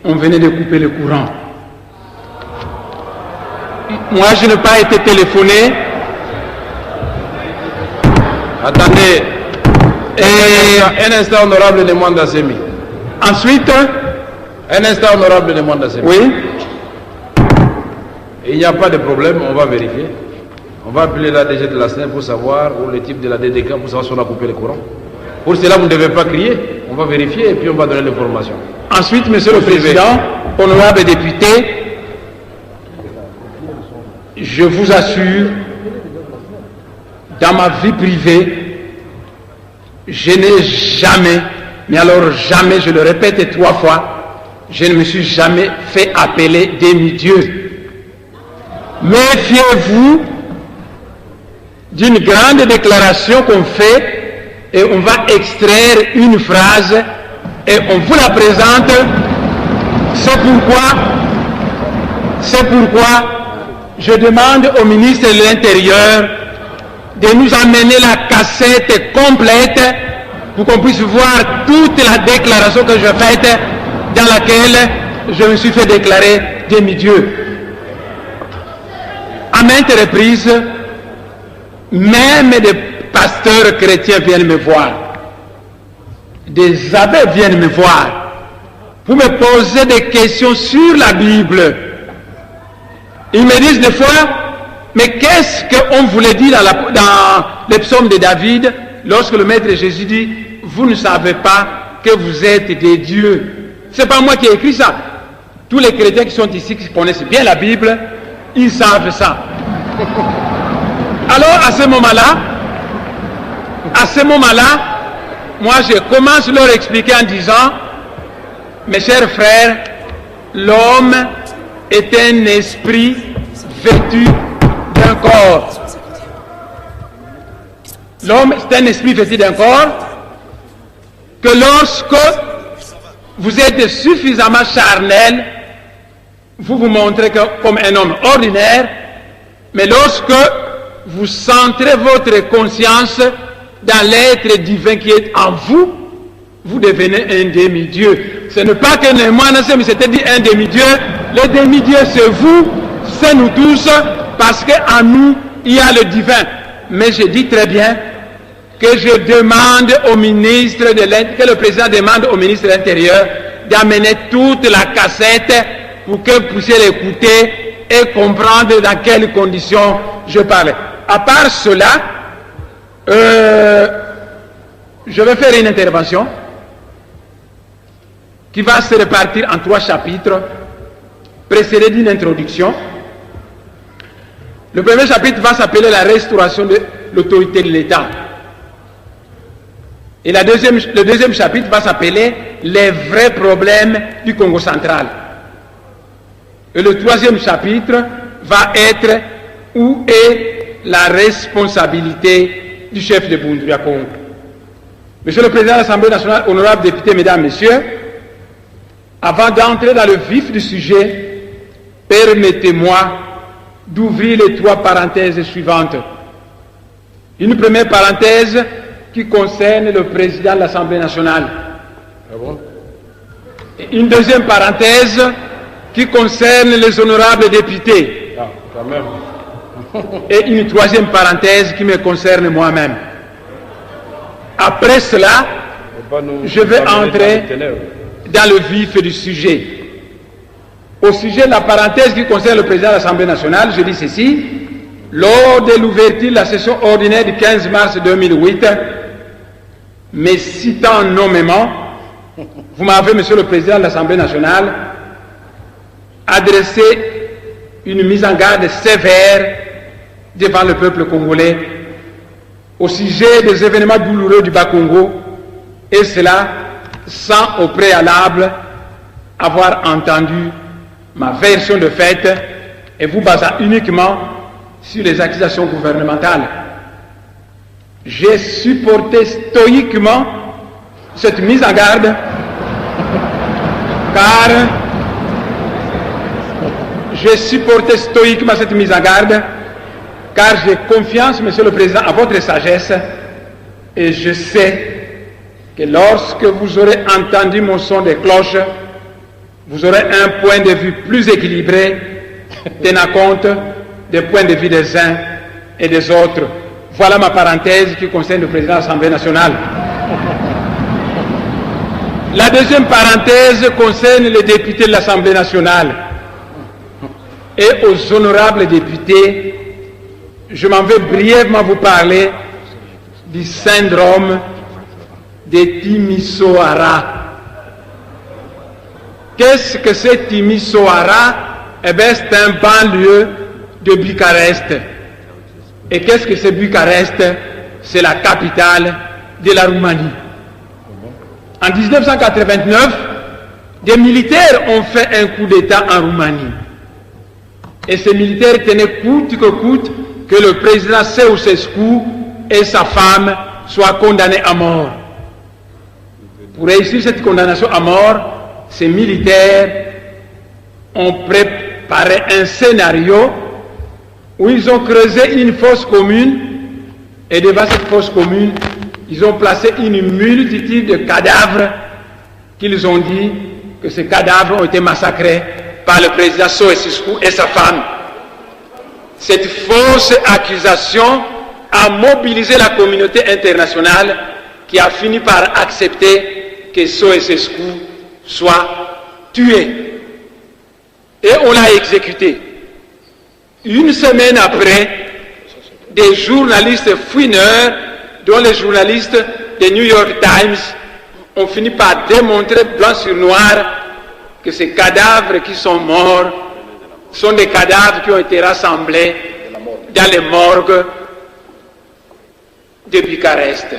on venait de couper le courant. Moi, je n'ai pas été téléphoné. Attendez. Un instant honorable demande à Semi. Ensuite, un instant honorable demande à Semi. oui. Il n'y a pas de problème, on va vérifier. On va appeler la DG de la SNEL pour savoir, ou le type de la DDK pour savoir si on a coupé le courant. Pour cela, vous ne devez pas crier. On va vérifier et puis on va donner l'information. Ensuite, Monsieur le Président, honorable député, je vous assure, dans ma vie privée, je n'ai jamais, mais alors jamais, je le répète 3 fois, je ne me suis jamais fait appeler demi-dieu. Méfiez-vous d'une grande déclaration qu'on fait et on va extraire une phrase et on vous la présente. C'est pourquoi je demande au ministre de l'Intérieur de nous amener la cassette complète pour qu'on puisse voir toute la déclaration que je faite dans laquelle je me suis fait déclarer demi-dieu. À maintes reprises, même des pasteurs chrétiens viennent me voir, des abbés viennent me voir pour me poser des questions sur la Bible. Ils me disent des fois, mais qu'est-ce qu'on voulait dire dans les psaumes de David lorsque le Maître Jésus dit, vous ne savez pas que vous êtes des dieux. C'est pas moi qui ai écrit ça. Tous les chrétiens qui sont ici, qui connaissent bien la Bible, ils savent ça. Alors à ce moment-là, moi je commence à leur expliquer en disant, mes chers frères, l'homme est un esprit vêtu d'un corps. L'homme est un esprit vêtu d'un corps que lorsque vous êtes suffisamment charnel, vous vous montrez comme un homme ordinaire, mais lorsque vous centrez votre conscience dans l'être divin qui est en vous, vous devenez un demi-dieu. Ce n'est pas que moi, mais c'était dit un demi-dieu. Le demi-dieu, c'est vous, c'est nous tous, parce qu'en nous, il y a le divin. Mais je dis très bien que je demande au ministre de l'Intérieur, que le président demande au ministre de l'Intérieur d'amener toute la cassette pour que vous puissiez l'écouter et comprendre dans quelles conditions je parle. À part cela, je vais faire une intervention qui va se répartir en 3 chapitres, précédés d'une introduction. Le premier chapitre va s'appeler la restauration de l'autorité de l'État. Et le deuxième chapitre va s'appeler les vrais problèmes du Congo central. Et le 3e chapitre va être où est la responsabilité du chef de Bundouya Congo. Monsieur le Président de l'Assemblée nationale, honorables députés, mesdames, messieurs, avant d'entrer dans le vif du sujet, permettez-moi d'ouvrir les 3 parenthèses suivantes. Une première parenthèse qui concerne le Président de l'Assemblée nationale. Ah bon? Une deuxième parenthèse qui concerne les honorables députés. Ah, quand même. Et une 3e parenthèse qui me concerne moi-même. Après cela, je vais entrer dans le vif du sujet. Au sujet de la parenthèse qui concerne le président de l'Assemblée nationale, je dis ceci. Lors de l'ouverture de la session ordinaire du 15 mars 2008, mais citant nommément, vous m'avez, Monsieur le Président de l'Assemblée nationale, adressé une mise en garde sévère devant le peuple congolais au sujet des événements douloureux du Bas-Congo, et cela sans au préalable avoir entendu ma version de fait et vous basant uniquement sur les accusations gouvernementales. J'ai supporté stoïquement cette mise en garde car j'ai supporté stoïquement cette mise en garde car j'ai confiance, Monsieur le Président, à votre sagesse et je sais que lorsque vous aurez entendu mon son de cloche, vous aurez un point de vue plus équilibré, tenant compte des points de vue des uns et des autres. Voilà ma parenthèse qui concerne le président de l'Assemblée nationale. La deuxième parenthèse concerne les députés de l'Assemblée nationale. Et aux honorables députés, je m'en vais brièvement vous parler du syndrome de Timisoara. Qu'est-ce que c'est Timisoara? Eh bien, c'est un banlieue de Bucarest. Et qu'est-ce que c'est Bucarest? C'est la capitale de la Roumanie. En 1989, des militaires ont fait un coup d'État en Roumanie. Et ces militaires tenaient coûte que coûte que le président Ceausescu et sa femme soient condamnés à mort. Pour réussir cette condamnation à mort, ces militaires ont préparé un scénario où ils ont creusé une fosse commune et devant cette fosse commune, ils ont placé une multitude de cadavres qu'ils ont dit que ces cadavres ont été massacrés par le président Ceausescu et sa femme. Cette fausse accusation a mobilisé la communauté internationale qui a fini par accepter que Ceausescu soit tué. Et on l'a exécuté. Une semaine après, des journalistes fouineurs, dont les journalistes des New York Times, ont fini par démontrer blanc sur noir que ces cadavres qui sont morts sont des cadavres qui ont été rassemblés dans les morgues de Bucarest.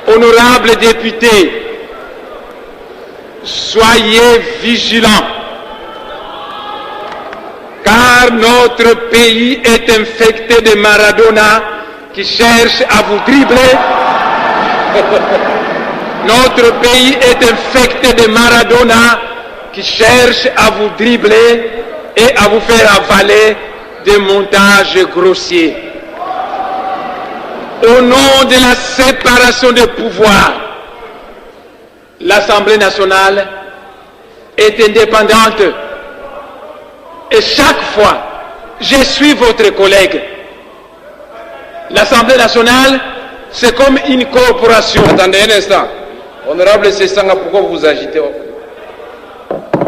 Honorables députés, soyez vigilants, car notre pays est infecté de Maradona qui cherche à vous dribbler. Notre pays est infecté de Maradona qui cherche à vous dribbler et à vous faire avaler des montages grossiers. Au nom de la séparation des pouvoirs, l'Assemblée nationale est indépendante. Et chaque fois, je suis votre collègue. L'Assemblée nationale, c'est comme une corporation. Attendez un instant. Honorable Sessanga, pourquoi vous vous agitez?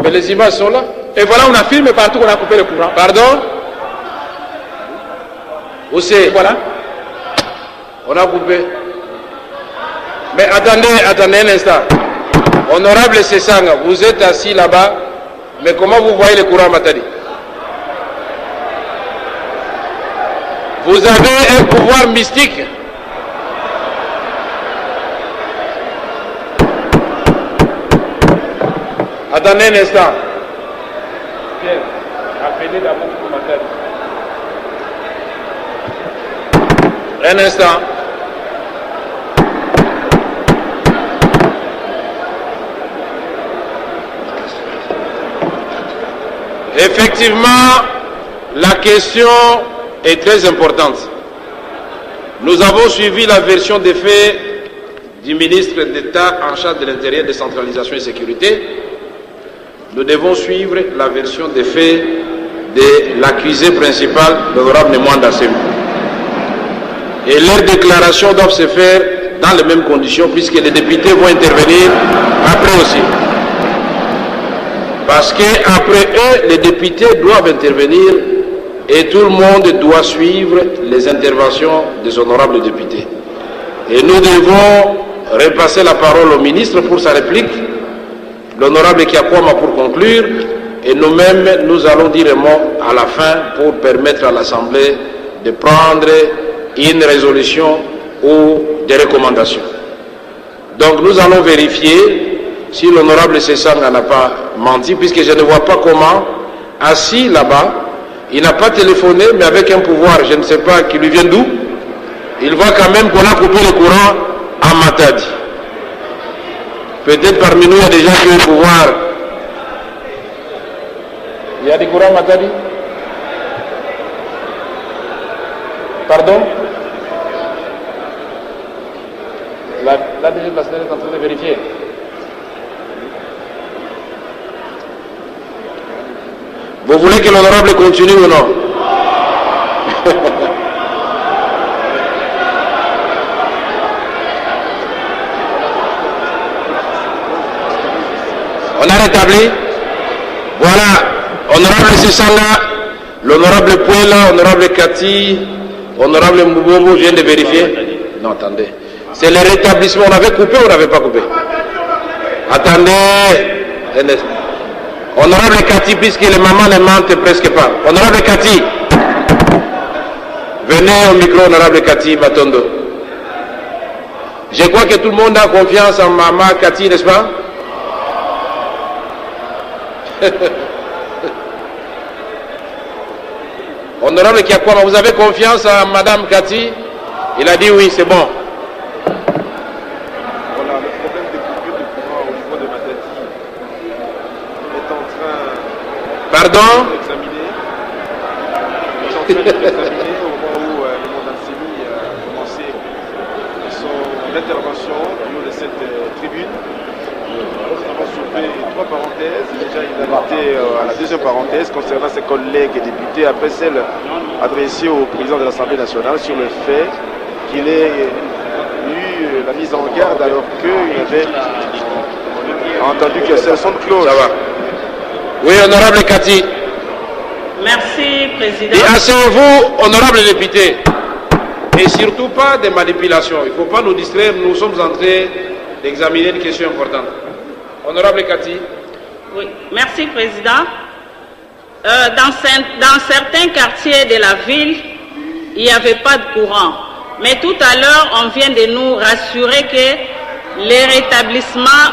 Mais les images sont là. Et voilà, on affirme partout qu'on a coupé le courant. Pardon? Où c'est? Voilà. On a coupé. Mais attendez un instant. Honorable Sessanga, vous êtes assis là-bas, mais comment vous voyez le courant Matadi? Vous avez un pouvoir mystique. Attendez un instant. Pierre, appelez d'abord pour Matadi. Un instant. Effectivement, la question est très importante. Nous avons suivi la version des faits du ministre d'État en charge de l'Intérieur, décentralisation et sécurité. Nous devons suivre la version des faits de l'accusé principal, l'honorable Nemwanda Semou. Et leurs déclarations doivent se faire dans les mêmes conditions, puisque les députés vont intervenir après aussi. Parce qu'après eux, les députés doivent intervenir et tout le monde doit suivre les interventions des honorables députés. Et nous devons repasser la parole au ministre pour sa réplique, l'honorable Kiakwama pour conclure, et nous-mêmes, nous allons dire un mot à la fin pour permettre à l'Assemblée de prendre une résolution ou des recommandations. Donc nous allons vérifier si l'honorable Sessanga n'a pas menti, puisque je ne vois pas comment, assis là-bas, il n'a pas téléphoné, mais avec un pouvoir, je ne sais pas qui lui vient d'où, il voit quand même qu'on a coupé le courant à Matadi. Peut-être parmi nous, il y a des gens qui ont le pouvoir. Il y a des courants à Matadi? Pardon? La DG de la CNL est en train de vérifier. Vous voulez que l'honorable continue ou non? On a rétabli. Voilà, honorable Sessanga, l'honorable Pouela, honorable Kati, honorable Moubobo, je viens de vérifier. Non, attendez. C'est le rétablissement. On avait coupé ou on n'avait pas coupé? Attendez. Honorable Kati, puisque les mamans ne mentent presque pas. Honorable Kati. Venez au micro, honorable Kati Batondo. Je crois que tout le monde a confiance en maman Kati, n'est-ce pas? Honorable Kiakwama, vous avez confiance en madame Kati? Il a dit oui, c'est bon. Voilà, le problème des coupures de courant au niveau de Matadi est en train Pardon? d'examiner. Ils sont en train d'examiner au moment où le monde Ansemi a commencé son intervention au niveau de cette tribune. Nous avons soulevé 3 parenthèses. Déjà, il a été à la deuxième parenthèse concernant ses collègues et députés, après celle adressée au président de l'Assemblée nationale sur le fait qu'il ait eu la mise en garde alors qu'il avait entendu que c'est son close. Ça va. Oui, honorable Kati. Merci, Président. Et asseyez-vous, honorable député. Et surtout pas de manipulation. Il ne faut pas nous distraire. Nous sommes en train d'examiner une question importante. Honorable Kati. Oui, merci, Président. Dans certains quartiers de la ville, il n'y avait pas de courant. Mais tout à l'heure, on vient de nous rassurer que les rétablissements...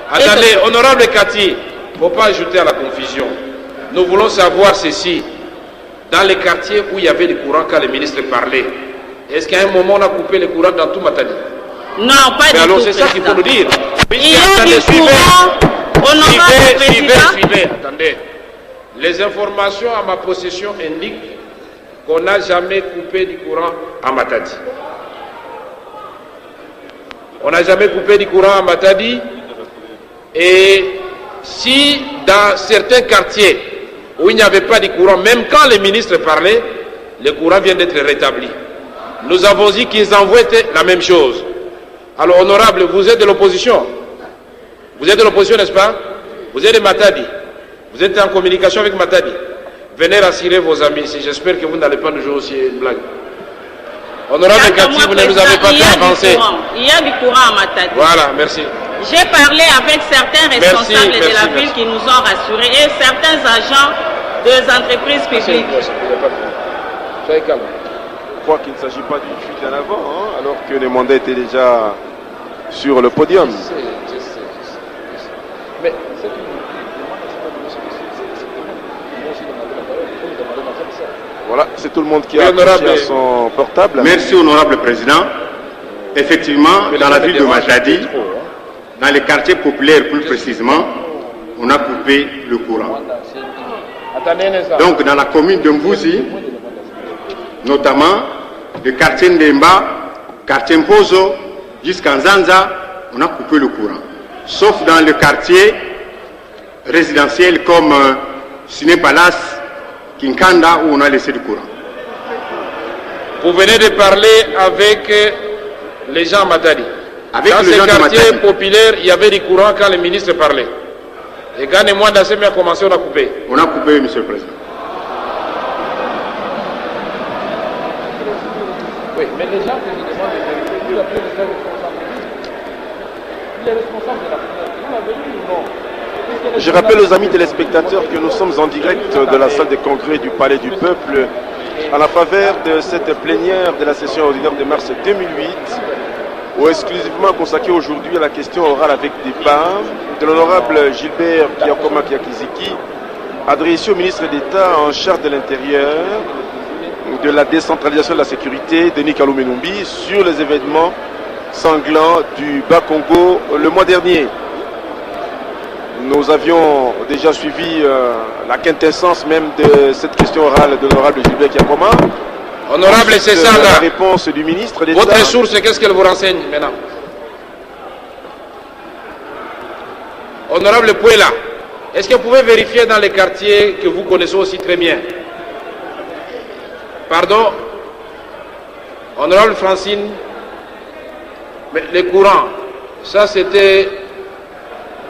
Attendez, honorable Kati, il ne faut pas ajouter à la confusion. Nous voulons savoir ceci. Dans les quartiers où il y avait du courant quand le ministre parlait, est-ce qu'à un moment on a coupé le courant dans tout Matadi? Non, pas du alors tout, c'est ça qu'il faut nous dire. Il y a du courant, honorable Président. Suivez, attendez. Les informations à ma possession indiquent qu'on n'a jamais coupé du courant à Matadi. On n'a jamais coupé du courant à Matadi. Et si dans certains quartiers où il n'y avait pas de courant, même quand les ministres parlaient, le courant vient d'être rétabli. Nous avons dit qu'ils envoient la même chose. Alors, honorable, vous êtes de l'opposition. Vous êtes de l'opposition, n'est-ce pas? Vous êtes de Matadi. Vous êtes en communication avec Matadi. Venez rassurer vos amis ici. J'espère que vous n'allez pas nous jouer aussi une blague. Honorable Kati, vous ne nous avez pas fait avancer. Il y a du courant à Matadi. Voilà, merci. J'ai parlé avec certains responsables de la ville qui nous ont rassurés et certains agents des entreprises publiques. Soyez calme. Je crois qu'il ne s'agit pas d'une fuite en avant, hein, alors que le mandat était déjà sur le podium. Je sais. Mais c'est Voilà, c'est tout le monde qui a accroché à son portable. Merci, honorable président. Effectivement, dans la ville de Matadi, dans les quartiers populaires plus précisément, on a coupé le courant. Donc, dans la commune de Mbouzi, notamment le quartier Ndemba, quartier Mpozo, jusqu'à Nzanza, on a coupé le courant. Sauf dans le quartier résidentiel comme Ciné Palace, Kinkanda, où on a laissé du courant. Vous venez de parler avec les gens à Matadi. Dans ces quartiers populaires, il y avait du courant quand le ministre parlait. Et quand les mois d'Assemi a commencé, on a coupé. On a coupé, monsieur le président. Oui, mais les gens qui nous demandent de vérifier, vous appelez les responsables de la communauté. Vous l'avez vu ou non? Je rappelle aux amis téléspectateurs que nous sommes en direct de la salle de congrès du Palais du Peuple à la faveur de cette plénière de la session ordinaire de mars 2008, ou exclusivement consacrée aujourd'hui à la question orale avec débat de l'honorable Gilbert Kiakoma Kiakiziki, adressé au ministre d'État en charge de l'Intérieur, de la décentralisation de la sécurité, Denis Kalou-Menumbi, sur les événements sanglants du Bas-Congo le mois dernier. Nous avions déjà suivi la quintessence même de cette question orale de l'honorable Gilbert Kiakoma. Honorable, c'est ça la là. réponse du ministre d'État. Votre source, qu'est-ce qu'elle vous renseigne maintenant? Honorable Pouela, est-ce que vous pouvez vérifier dans les quartiers que vous connaissez aussi très bien? Pardon? Honorable Francine, mais les courants, ça c'était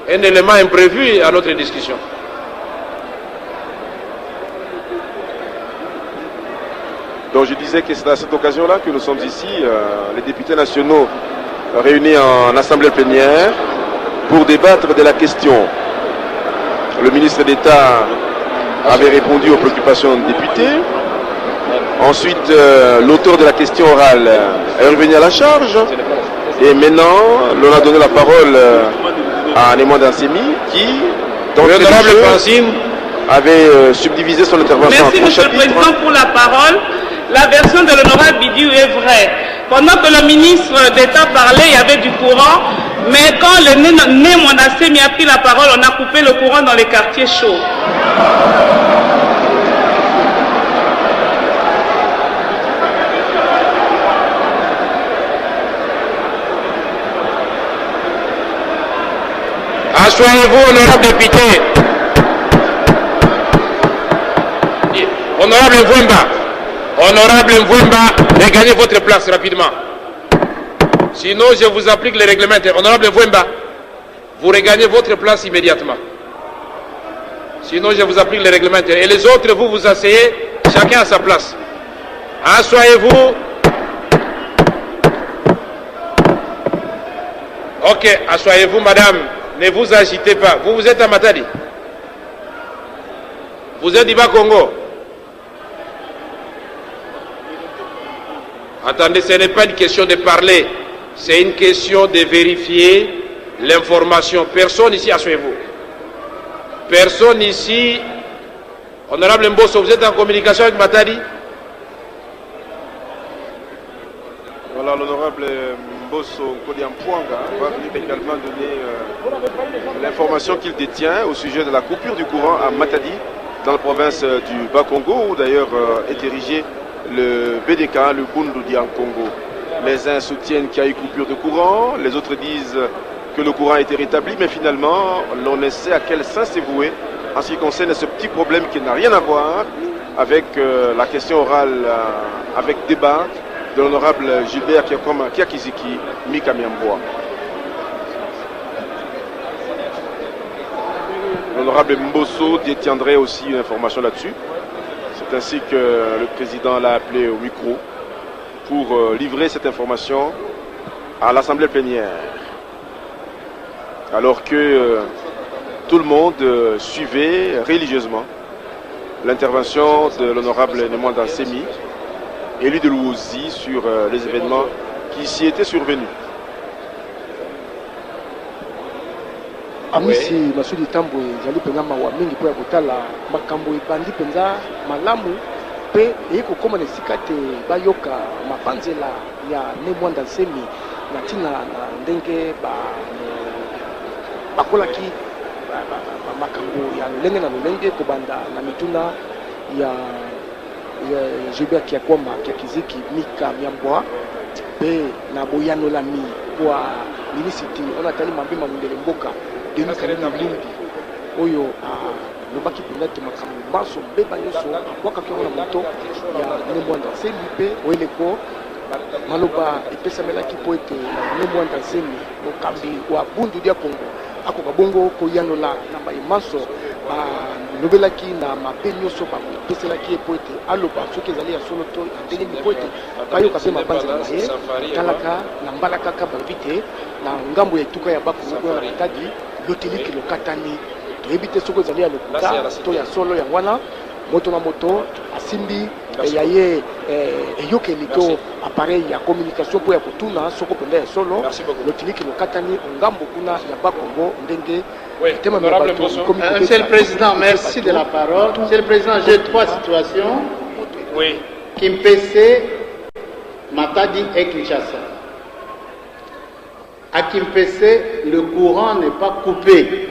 un élément imprévu à notre discussion. Donc je disais que c'est à cette occasion-là que nous sommes ici, les députés nationaux réunis en assemblée plénière, pour débattre de la question. Le ministre d'État avait répondu aux préoccupations des députés. Ensuite, l'auteur de la question orale est revenu à la charge. Et maintenant, l'on a donné la parole à Némoine Dansemi qui, dans le jeu, avait subdivisé son intervention en trois chapitres. Merci, Monsieur le Président, pour la parole. La version de l'honorable Bidiou est vraie. Pendant que le ministre d'État parlait, il y avait du courant. Mais quand le Némoine Dansemi a pris la parole, on a coupé le courant dans les quartiers chauds. Asseyez-vous, honorable député. Honorable Mvouemba. Honorable Mvouemba, regagnez votre place rapidement. Sinon, je vous applique les règlements. Honorable Mvouemba, vous regagnez votre place immédiatement. Sinon, je vous applique les règlements. Et les autres, vous vous asseyez, chacun à sa place. Asseyez-vous. Ok, asseyez-vous, madame. Ne vous agitez pas. Vous êtes à Matadi. Vous êtes du Bas-Congo. Attendez, ce n'est pas une question de parler. C'est une question de vérifier l'information. Personne ici, asseyez-vous. Personne ici. Honorable Mbosso, vous êtes en communication avec Matadi? Voilà, l'honorable Mbosso Kodiampouanga va venir également donner l'information qu'il détient au sujet de la coupure du courant à Matadi, dans la province du Bas-Congo, où d'ailleurs est érigé le BDK, le Bundu Dian Congo. Les uns soutiennent qu'il y a eu coupure de courant, les autres disent que le courant a été rétabli, mais finalement, l'on ne sait à quel sens c'est voué en ce qui concerne ce petit problème qui n'a rien à voir avec la question orale, avec débat de l'honorable Gilbert Kiakiziki Mikamiamboa. L'honorable Mbosso détiendrait aussi une information là-dessus. C'est ainsi que le président l'a appelé au micro pour livrer cette information à l'Assemblée plénière. Alors que tout le monde suivait religieusement l'intervention de l'honorable Némoine Dansemi, élu de l'Ouozi, sur les événements qui s'y étaient survenus. Amisi Masudi Tambwe zali penza mawa mingi po ya kotala makambo ebandi penza malamu pe eyeko koma na esika te bayoka mapanzela ya Némoine Dansemi na ntina na ndenge bakolaki makambo ya lolenge na lolenge kobanda na mituna ya Gilbert Kiakiziki Mikamiamboa pe na boyanolami kwa minisiti on atali mambima mundele mboka Denis Kalina Mindi oyo lobaki penza te makambo baso beba nyonso akwakaki yango na moto ya Némoine Dansemi pe oyeleko maloba epesamelaki po ete Némoine Dansemi mokambi wa Bundu dia Congo akoka bongo koyanola na baemaso balobelaki na mabe nyonso bapeselaki ye po ete aloba soki ezali ya solo to ndenge po ete bayoka mpe mabanzela na ye talaka na mbala kaka balobi te na ngambo ya etuka ya Bakongo kuna na Matadi loteliki lokatani toyebi te soki ezali ya lokuta to ya solo yango wana moto na moto asimbi ya ye eyokeli to appareil ya communication po ya kotuna soko penda ya solo lotiliki lokatani ngambo kuna ya Bakongo ndenge. Monsieur le Président, merci de la parole. Monsieur le Président, j'ai trois situations. Oui. Kimpese, Matadi et Kinshasa. À Kimpese, le courant n'est pas coupé.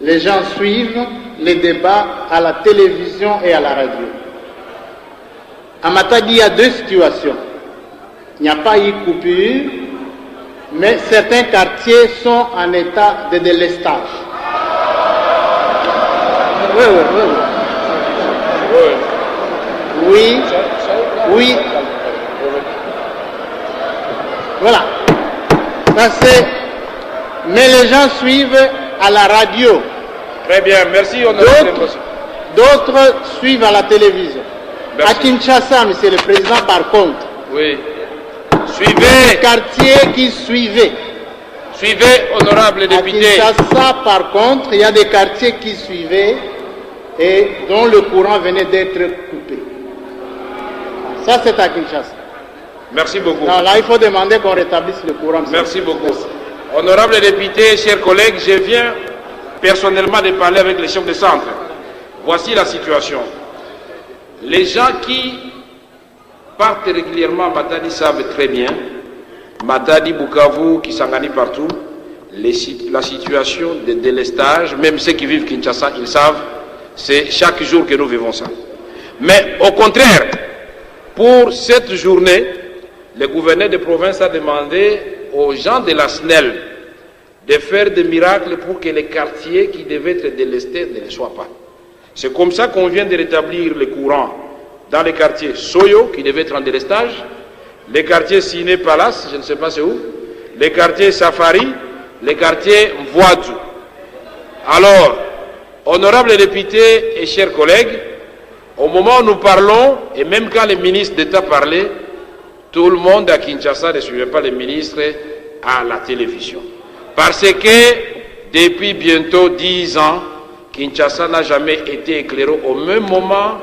Les gens suivent les débats à la télévision et à la radio. À Matadi, il y a deux situations. Il n'y a pas eu coupure, mais certains quartiers sont en état de délestage. Oui. Voilà. Ça c'est... Mais les gens suivent à la radio. Très bien, merci. D'autres suivent à la télévision. Merci. À Kinshasa, monsieur le Président, par contre, Oui. les Suivez, quartiers qui suivaient. honorable député. À Kinshasa, par contre, il y a des quartiers qui suivaient et dont le courant venait d'être coupé. Ça, c'est à Kinshasa. Merci beaucoup. Non, là, il faut demander qu'on rétablisse le courant. Merci beaucoup. Honorable député, chers collègues, je viens personnellement de parler avec les chefs de centre. Voici la situation. Les gens qui partent régulièrement à Matadi savent très bien, Matadi, Bukavu, Kisangani, partout, la situation de délestage, même ceux qui vivent Kinshasa, ils savent, c'est chaque jour que nous vivons ça. Mais au contraire, pour cette journée, le gouverneur de province a demandé aux gens de la SNEL de faire des miracles pour que les quartiers qui devaient être délestés ne le soient pas. C'est comme ça qu'on vient de rétablir le courant dans les quartiers Soyo, qui devaient être en délestage, les quartiers Siné Palace, je ne sais pas c'est où, les quartiers Safari, les quartiers Mvoadou. Alors, honorables députés et chers collègues, au moment où nous parlons, et même quand les ministres d'État parlaient, tout le monde à Kinshasa ne suivait pas les ministres à la télévision. Parce que depuis bientôt 10 ans, Kinshasa n'a jamais été éclairé au même moment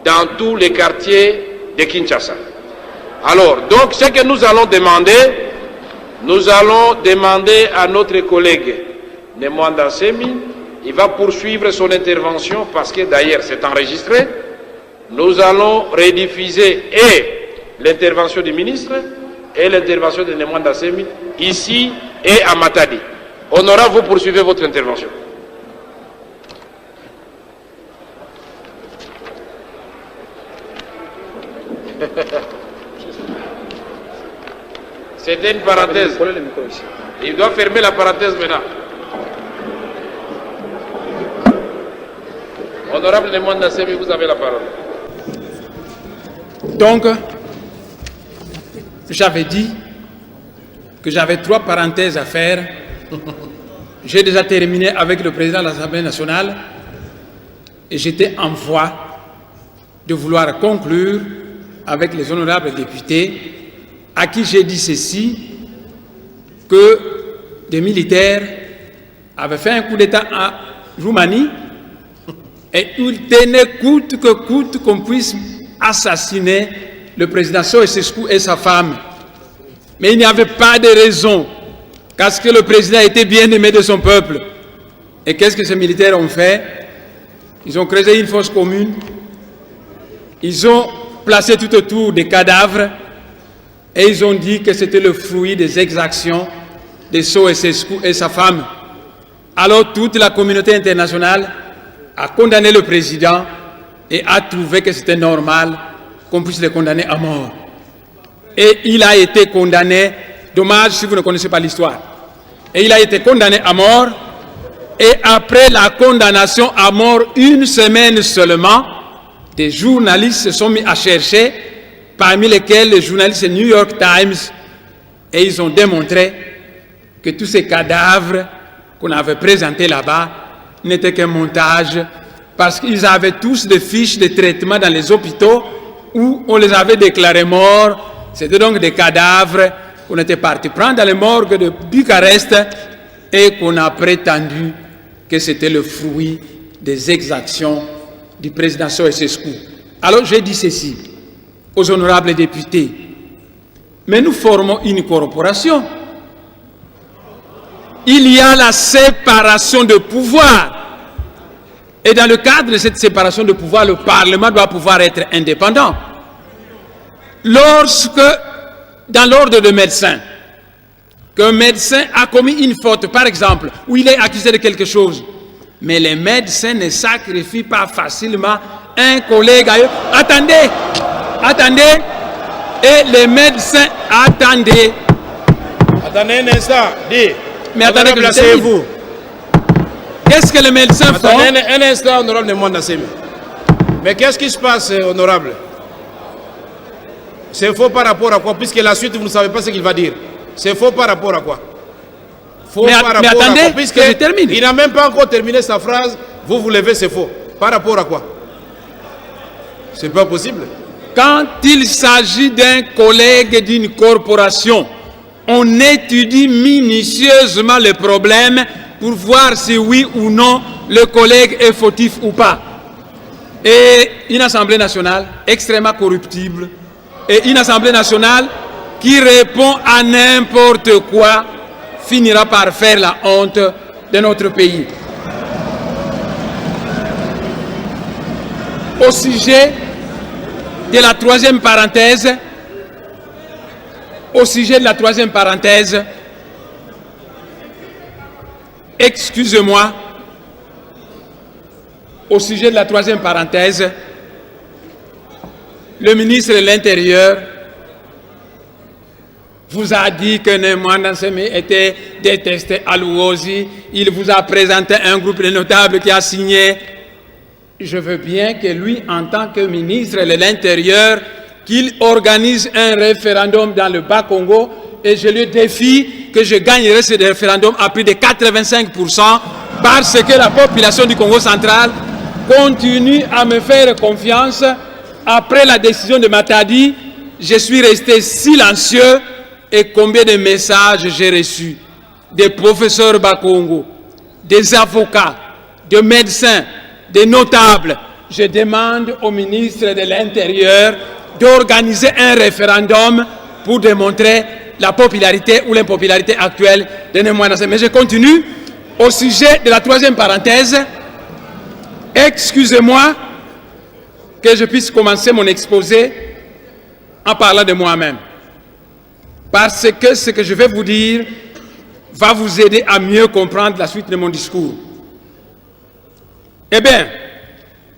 dans tous les quartiers de Kinshasa. Alors, donc, ce que nous allons demander à notre collègue Nemwanda Semi, il va poursuivre son intervention parce que d'ailleurs c'est enregistré. Nous allons rediffuser l'intervention du ministre et l'intervention de Nemwanda Semi ici et à Matadi. Honorable, vous poursuivez votre intervention. C'était une parenthèse. Il doit fermer la parenthèse maintenant. Honorable Nemwanda Semi, vous avez la parole. Donc, j'avais dit que j'avais 3 parenthèses à faire. J'ai déjà terminé avec le président de l'Assemblée nationale et j'étais en voie de vouloir conclure avec les honorables députés à qui j'ai dit ceci, que des militaires avaient fait un coup d'État en Roumanie et ils tenaient coûte que coûte qu'on puisse assassiner le président Ceausescu et sa femme. Mais il n'y avait pas de raison, parce que le président était bien aimé de son peuple. Et qu'est-ce que ces militaires ont fait? Ils ont creusé une fosse commune, ils ont placé tout autour des cadavres, et ils ont dit que c'était le fruit des exactions de Ceausescu et sa femme. Alors toute la communauté internationale a condamné le président et a trouvé que c'était normal qu'on puisse le condamner à mort. Et il a été condamné, dommage si vous ne connaissez pas l'histoire, et il a été condamné à mort, et après la condamnation à mort, 1 semaine seulement, des journalistes se sont mis à chercher, parmi lesquels les journalistes New York Times, et ils ont démontré que tous ces cadavres qu'on avait présentés là-bas n'étaient qu'un montage, parce qu'ils avaient tous des fiches de traitement dans les hôpitaux où on les avait déclarés morts. C'était donc des cadavres qu'on était parti prendre dans les morgues de Bucarest et qu'on a prétendu que c'était le fruit des exactions du président Ceausescu. Alors j'ai dit ceci aux honorables députés, mais nous formons une corporation. Il y a la séparation de pouvoir. Et dans le cadre de cette séparation de pouvoir, le Parlement doit pouvoir être indépendant. Lorsque, dans l'ordre de médecin, qu'un médecin a commis une faute, par exemple, où il est accusé de quelque chose, mais les médecins ne sacrifient pas facilement un collègue à eux. Attendez, Attendez. Et les médecins, attendez. Attendez un instant, dis. Mais attendez que je termine. vous. Qu'est-ce que les médecins font? Attendez un instant, honorable de Mwandasemi. Mais qu'est-ce qui se passe, honorable? C'est faux par rapport à quoi? Puisque la suite, vous ne savez pas ce qu'il va dire. C'est faux par rapport à quoi? Faux par rapport attendez, à quoi? Puisque que je termine. il n'a même pas encore terminé sa phrase, vous levez, c'est faux. Par rapport à quoi? C'est pas possible. Quand il s'agit d'un collègue d'une corporation, on étudie minutieusement le problème pour voir si oui ou non le collègue est fautif ou pas. Et une Assemblée nationale extrêmement corruptible et une Assemblée nationale qui répond à n'importe quoi finira par faire la honte de notre pays. Au sujet de la troisième parenthèse, excusez-moi, au sujet de la troisième parenthèse, le ministre de l'Intérieur vous a dit que Mwandasemi était détesté à Luozi. Il vous a présenté un groupe de notables qui a signé. Je veux bien que lui, en tant que ministre de l'Intérieur, qu'il organise un référendum dans le Bas-Congo et je lui défie que je gagnerai ce référendum à plus de 85% parce que la population du Congo central continue à me faire confiance. Après la décision de Matadi, je suis resté silencieux et combien de messages j'ai reçus des professeurs Bas-Congo, des avocats, des médecins, des notables. Je demande au ministre de l'Intérieur d'organiser un référendum pour démontrer la popularité ou l'impopularité actuelle de Mwandasemi. Mais je continue au sujet de la troisième parenthèse. Excusez-moi que je puisse commencer mon exposé en parlant de moi-même. Parce que ce que je vais vous dire va vous aider à mieux comprendre la suite de mon discours. Eh bien,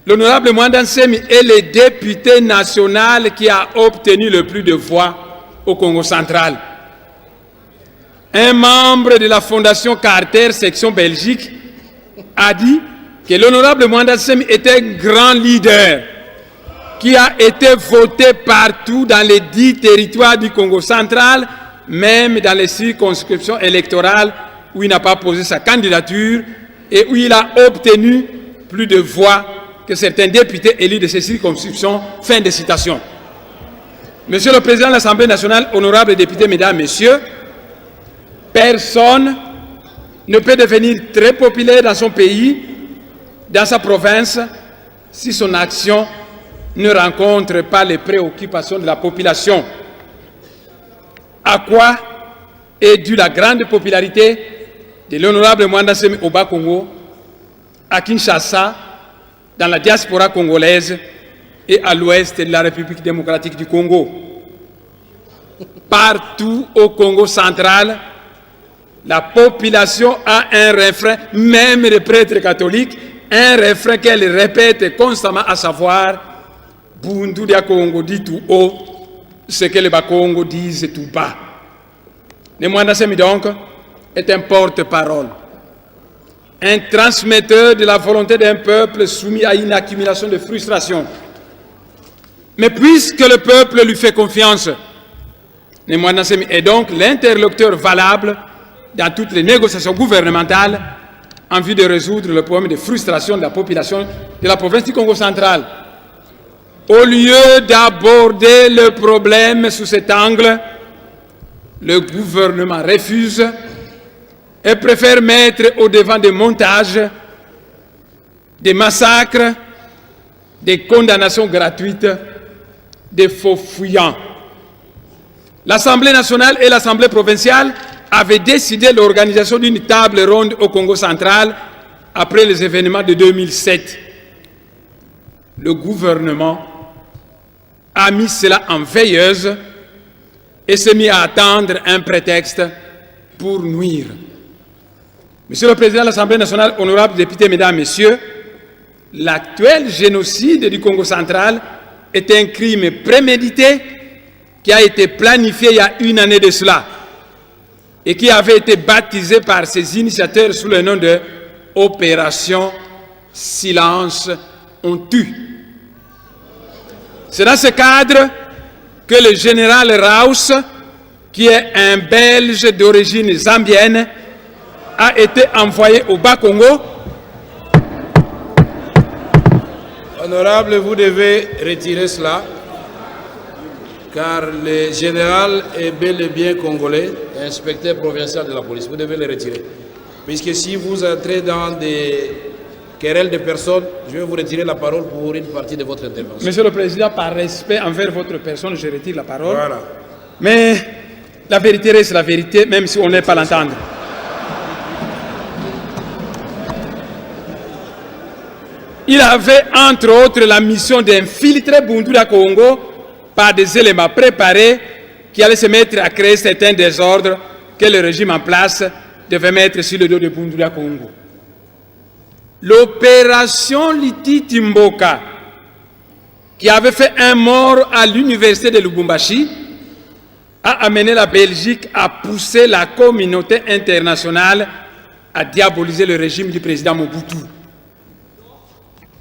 l'honorable Mwandasemi est le député national qui a obtenu le plus de voix au Congo central. Un membre de la Fondation Carter, section Belgique, a dit que l'honorable Mwandasemi était un grand leader qui a été voté partout dans les 10 territoires du Congo central, même dans les circonscriptions électorales où il n'a pas posé sa candidature et où il a obtenu plus de voix que certains députés élus de ces circonscriptions. Fin de citation. Monsieur le Président de l'Assemblée nationale, honorables députés, mesdames, messieurs, personne ne peut devenir très populaire dans son pays, dans sa province, si son action ne rencontre pas les préoccupations de la population. À quoi est due la grande popularité de l'honorable Mwandasemi au Bas-Congo, à Kinshasa, dans la diaspora congolaise et à l'ouest de la République démocratique du Congo. Partout au Congo central, la population a un refrain, même les prêtres catholiques, un refrain qu'elle répète constamment, à savoir Bundu dia Congo dit tout haut ce que les Bas-Congo disent tout bas. Mwandasemi donc est un porte-parole, un transmetteur de la volonté d'un peuple soumis à une accumulation de frustration. Mais puisque le peuple lui fait confiance, Mwandasemi est donc l'interlocuteur valable dans toutes les négociations gouvernementales en vue de résoudre le problème de frustration de la population de la province du Congo central. Au lieu d'aborder le problème sous cet angle, le gouvernement refuse et préfère mettre au devant des montages, des massacres, des condamnations gratuites, des faux fuyants. L'Assemblée nationale et l'Assemblée provinciale avaient décidé l'organisation d'une table ronde au Congo central après les événements de 2007. Le gouvernement a mis cela en veilleuse et s'est mis à attendre un prétexte pour nuire. Monsieur le Président de l'Assemblée nationale, honorables députés, mesdames, messieurs, l'actuel génocide du Congo central est un crime prémédité qui a été planifié il y a une année de cela et qui avait été baptisé par ses initiateurs sous le nom de Opération Silence on tue. C'est dans ce cadre que le général Raus, qui est un Belge d'origine zambienne, a été envoyé au Bas-Congo. Honorable, vous devez retirer cela, car le général est bel et bien congolais, inspecteur provincial de la police. Vous devez le retirer. Puisque si vous entrez dans des querelles de personnes, je vais vous retirer la parole pour une partie de votre intervention. Monsieur le Président, par respect envers votre personne, je retire la parole. Voilà. Mais la vérité reste la vérité, même si on n'est pas à l'entendre. Il avait, entre autres, la mission d'infiltrer Bundula Congo par des éléments préparés qui allaient se mettre à créer certains désordres que le régime en place devait mettre sur le dos de Bundula Congo. L'opération Liti Timboka, qui avait fait un mort à l'université de Lubumbashi, a amené la Belgique à pousser la communauté internationale à diaboliser le régime du président Mobutu.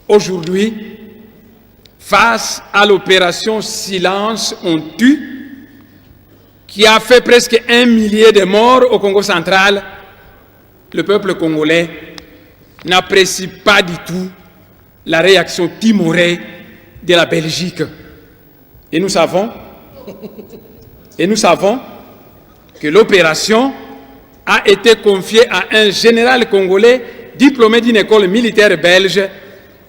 Aujourd'hui, face à l'opération Silence on tue, qui a fait presque 1 millier de morts au Congo central, le peuple congolais n'apprécie pas du tout la réaction timorée de la Belgique. Et nous savons que l'opération a été confiée à un général congolais diplômé d'une école militaire belge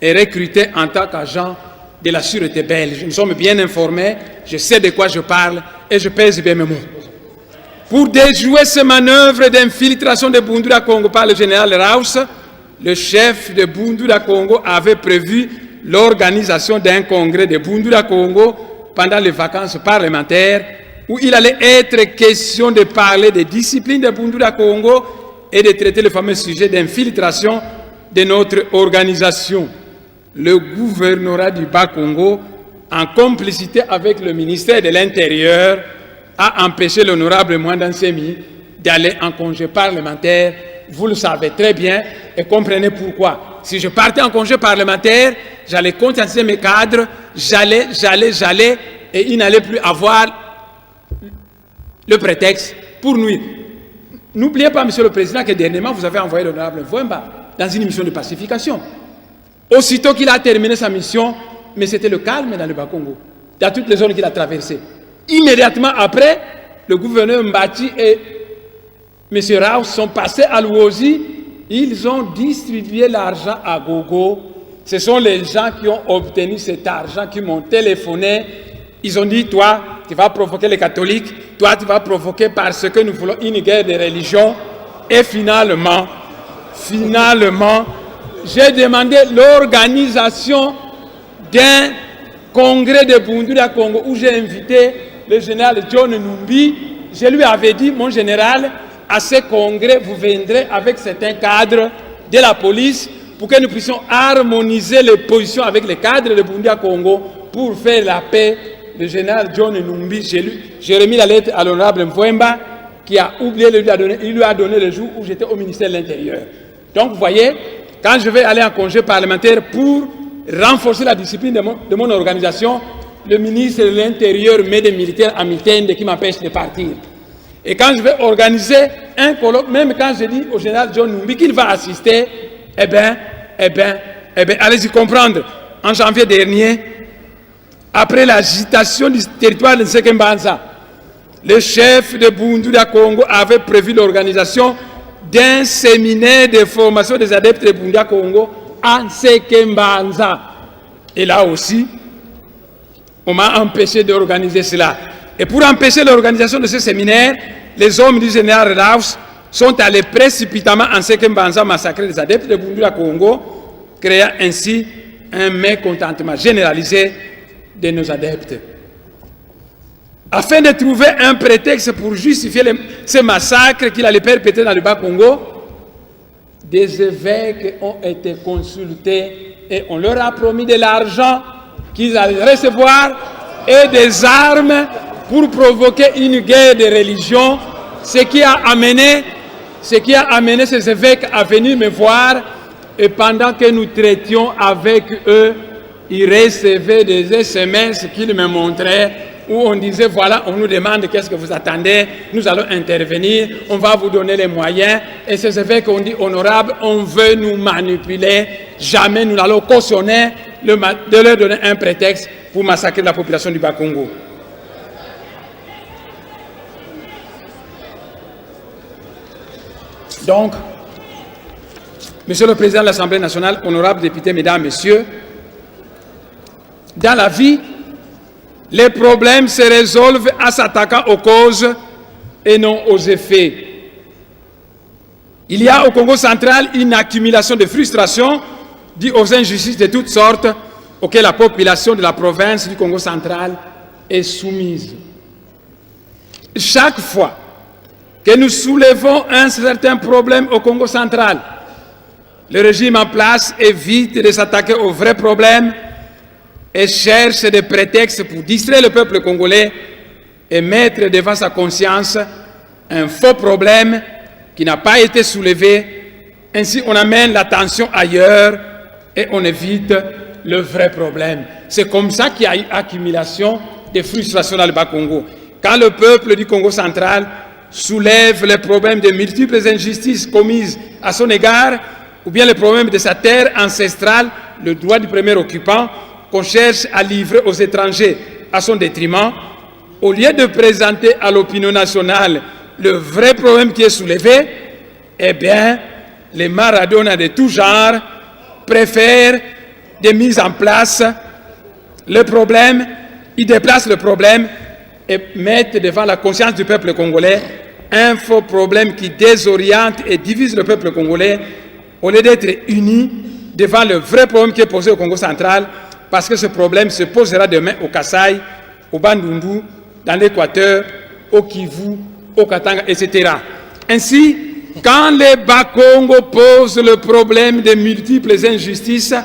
et recruté en tant qu'agent de la sûreté belge. Nous sommes bien informés, je sais de quoi je parle et je pèse bien mes mots. Pour déjouer ces manœuvres d'infiltration de Bundula Congo par le général Raus, le chef de Bundula Congo avait prévu l'organisation d'un congrès de Bundula Congo pendant les vacances parlementaires où il allait être question de parler des disciplines de Bundula Congo et de traiter le fameux sujet d'infiltration de notre organisation. Le gouvernorat du Bas-Congo, en complicité avec le ministère de l'Intérieur, a empêché l'honorable Mwanda Nsemi d'aller en congé parlementaire. Vous le savez très bien et comprenez pourquoi. Si je partais en congé parlementaire, j'allais conscientiser mes cadres, j'allais, et ils n'allaient plus avoir le prétexte pour nuire. N'oubliez pas, Monsieur le Président, que dernièrement, vous avez envoyé l'honorable Mvwemba dans une mission de pacification. Aussitôt qu'il a terminé sa mission, mais c'était le calme dans le Bas-Congo, dans toutes les zones qu'il a traversées. Immédiatement après, le gouverneur Mbati et M. Raus sont passés à Luozi, ils ont distribué l'argent à gogo. Ce sont les gens qui ont obtenu cet argent, qui m'ont téléphoné. Ils ont dit, toi, tu vas provoquer les catholiques, toi, tu vas provoquer parce que nous voulons une guerre de religion. Et finalement, j'ai demandé l'organisation d'un congrès de Bundula Congo où j'ai invité le général John Numbi. Je lui avais dit, mon général, à ce congrès, vous viendrez avec certains cadres de la police pour que nous puissions harmoniser les positions avec les cadres de Bundula Congo pour faire la paix. Le général John Numbi, j'ai remis la lettre à l'honorable Mvwemba qui a oublié de lui donner. Il lui a donné le jour où j'étais au ministère de l'Intérieur. Donc, vous voyez, quand je vais aller en congé parlementaire pour renforcer la discipline de mon organisation, le ministre de l'Intérieur met des militaires à Mitende qui m'empêchent de partir. Et quand je vais organiser un colloque, même quand je dis au général John Numbi qu'il va assister, eh bien, allez-y comprendre. En janvier dernier, après l'agitation du territoire de Nsekembanza, le chef de Bundula Congo avait prévu l'organisation d'un séminaire de formation des adeptes de Bundula Congo à Nsekembanza. Et là aussi, on m'a empêché d'organiser cela. Et pour empêcher l'organisation de ce séminaire, les hommes du général Raus sont allés précipitamment en Nsekembanza massacrer les adeptes de Bundula Congo, créant ainsi un mécontentement généralisé de nos adeptes. Afin de trouver un prétexte pour justifier ce massacre qu'il allait perpétrer dans le Bas-Congo, des évêques ont été consultés et on leur a promis de l'argent qu'ils allaient recevoir et des armes pour provoquer une guerre de religion, ce qui a amené ces évêques à venir me voir, et pendant que nous traitions avec eux, ils recevaient des SMS qu'ils me montraient, où on disait, voilà, on nous demande qu'est-ce que vous attendez, nous allons intervenir, on va vous donner les moyens. Et ces évêques ont dit, honorable, on veut nous manipuler, jamais nous n'allons cautionner de leur donner un prétexte pour massacrer la population du Bas-Congo. Donc, Monsieur le Président de l'Assemblée nationale, honorables députés, mesdames, messieurs, dans la vie, les problèmes se résolvent en s'attaquant aux causes et non aux effets. Il y a au Congo central une accumulation de frustration due aux injustices de toutes sortes auxquelles la population de la province du Congo central est soumise. Chaque fois que nous soulevons un certain problème au Congo central, le régime en place évite de s'attaquer aux vrais problèmes et cherche des prétextes pour distraire le peuple congolais et mettre devant sa conscience un faux problème qui n'a pas été soulevé. Ainsi, on amène l'attention ailleurs et on évite le vrai problème. C'est comme ça qu'il y a une accumulation de frustration dans le Bas-Congo. Quand le peuple du Congo central soulève les problèmes de multiples injustices commises à son égard, ou bien les problèmes de sa terre ancestrale, le droit du premier occupant, qu'on cherche à livrer aux étrangers à son détriment, au lieu de présenter à l'opinion nationale le vrai problème qui est soulevé, eh bien, les Maradona de tout genre préfèrent des mises en place le problème, ils déplacent le problème et mettent devant la conscience du peuple congolais un faux problème qui désoriente et divise le peuple congolais au lieu d'être unis devant le vrai problème qui est posé au Congo central, parce que ce problème se posera demain au Kasaï, au Bandundu, dans l'Équateur, au Kivu, au Katanga, etc. Ainsi, quand les Bas-Congo posent le problème des multiples injustices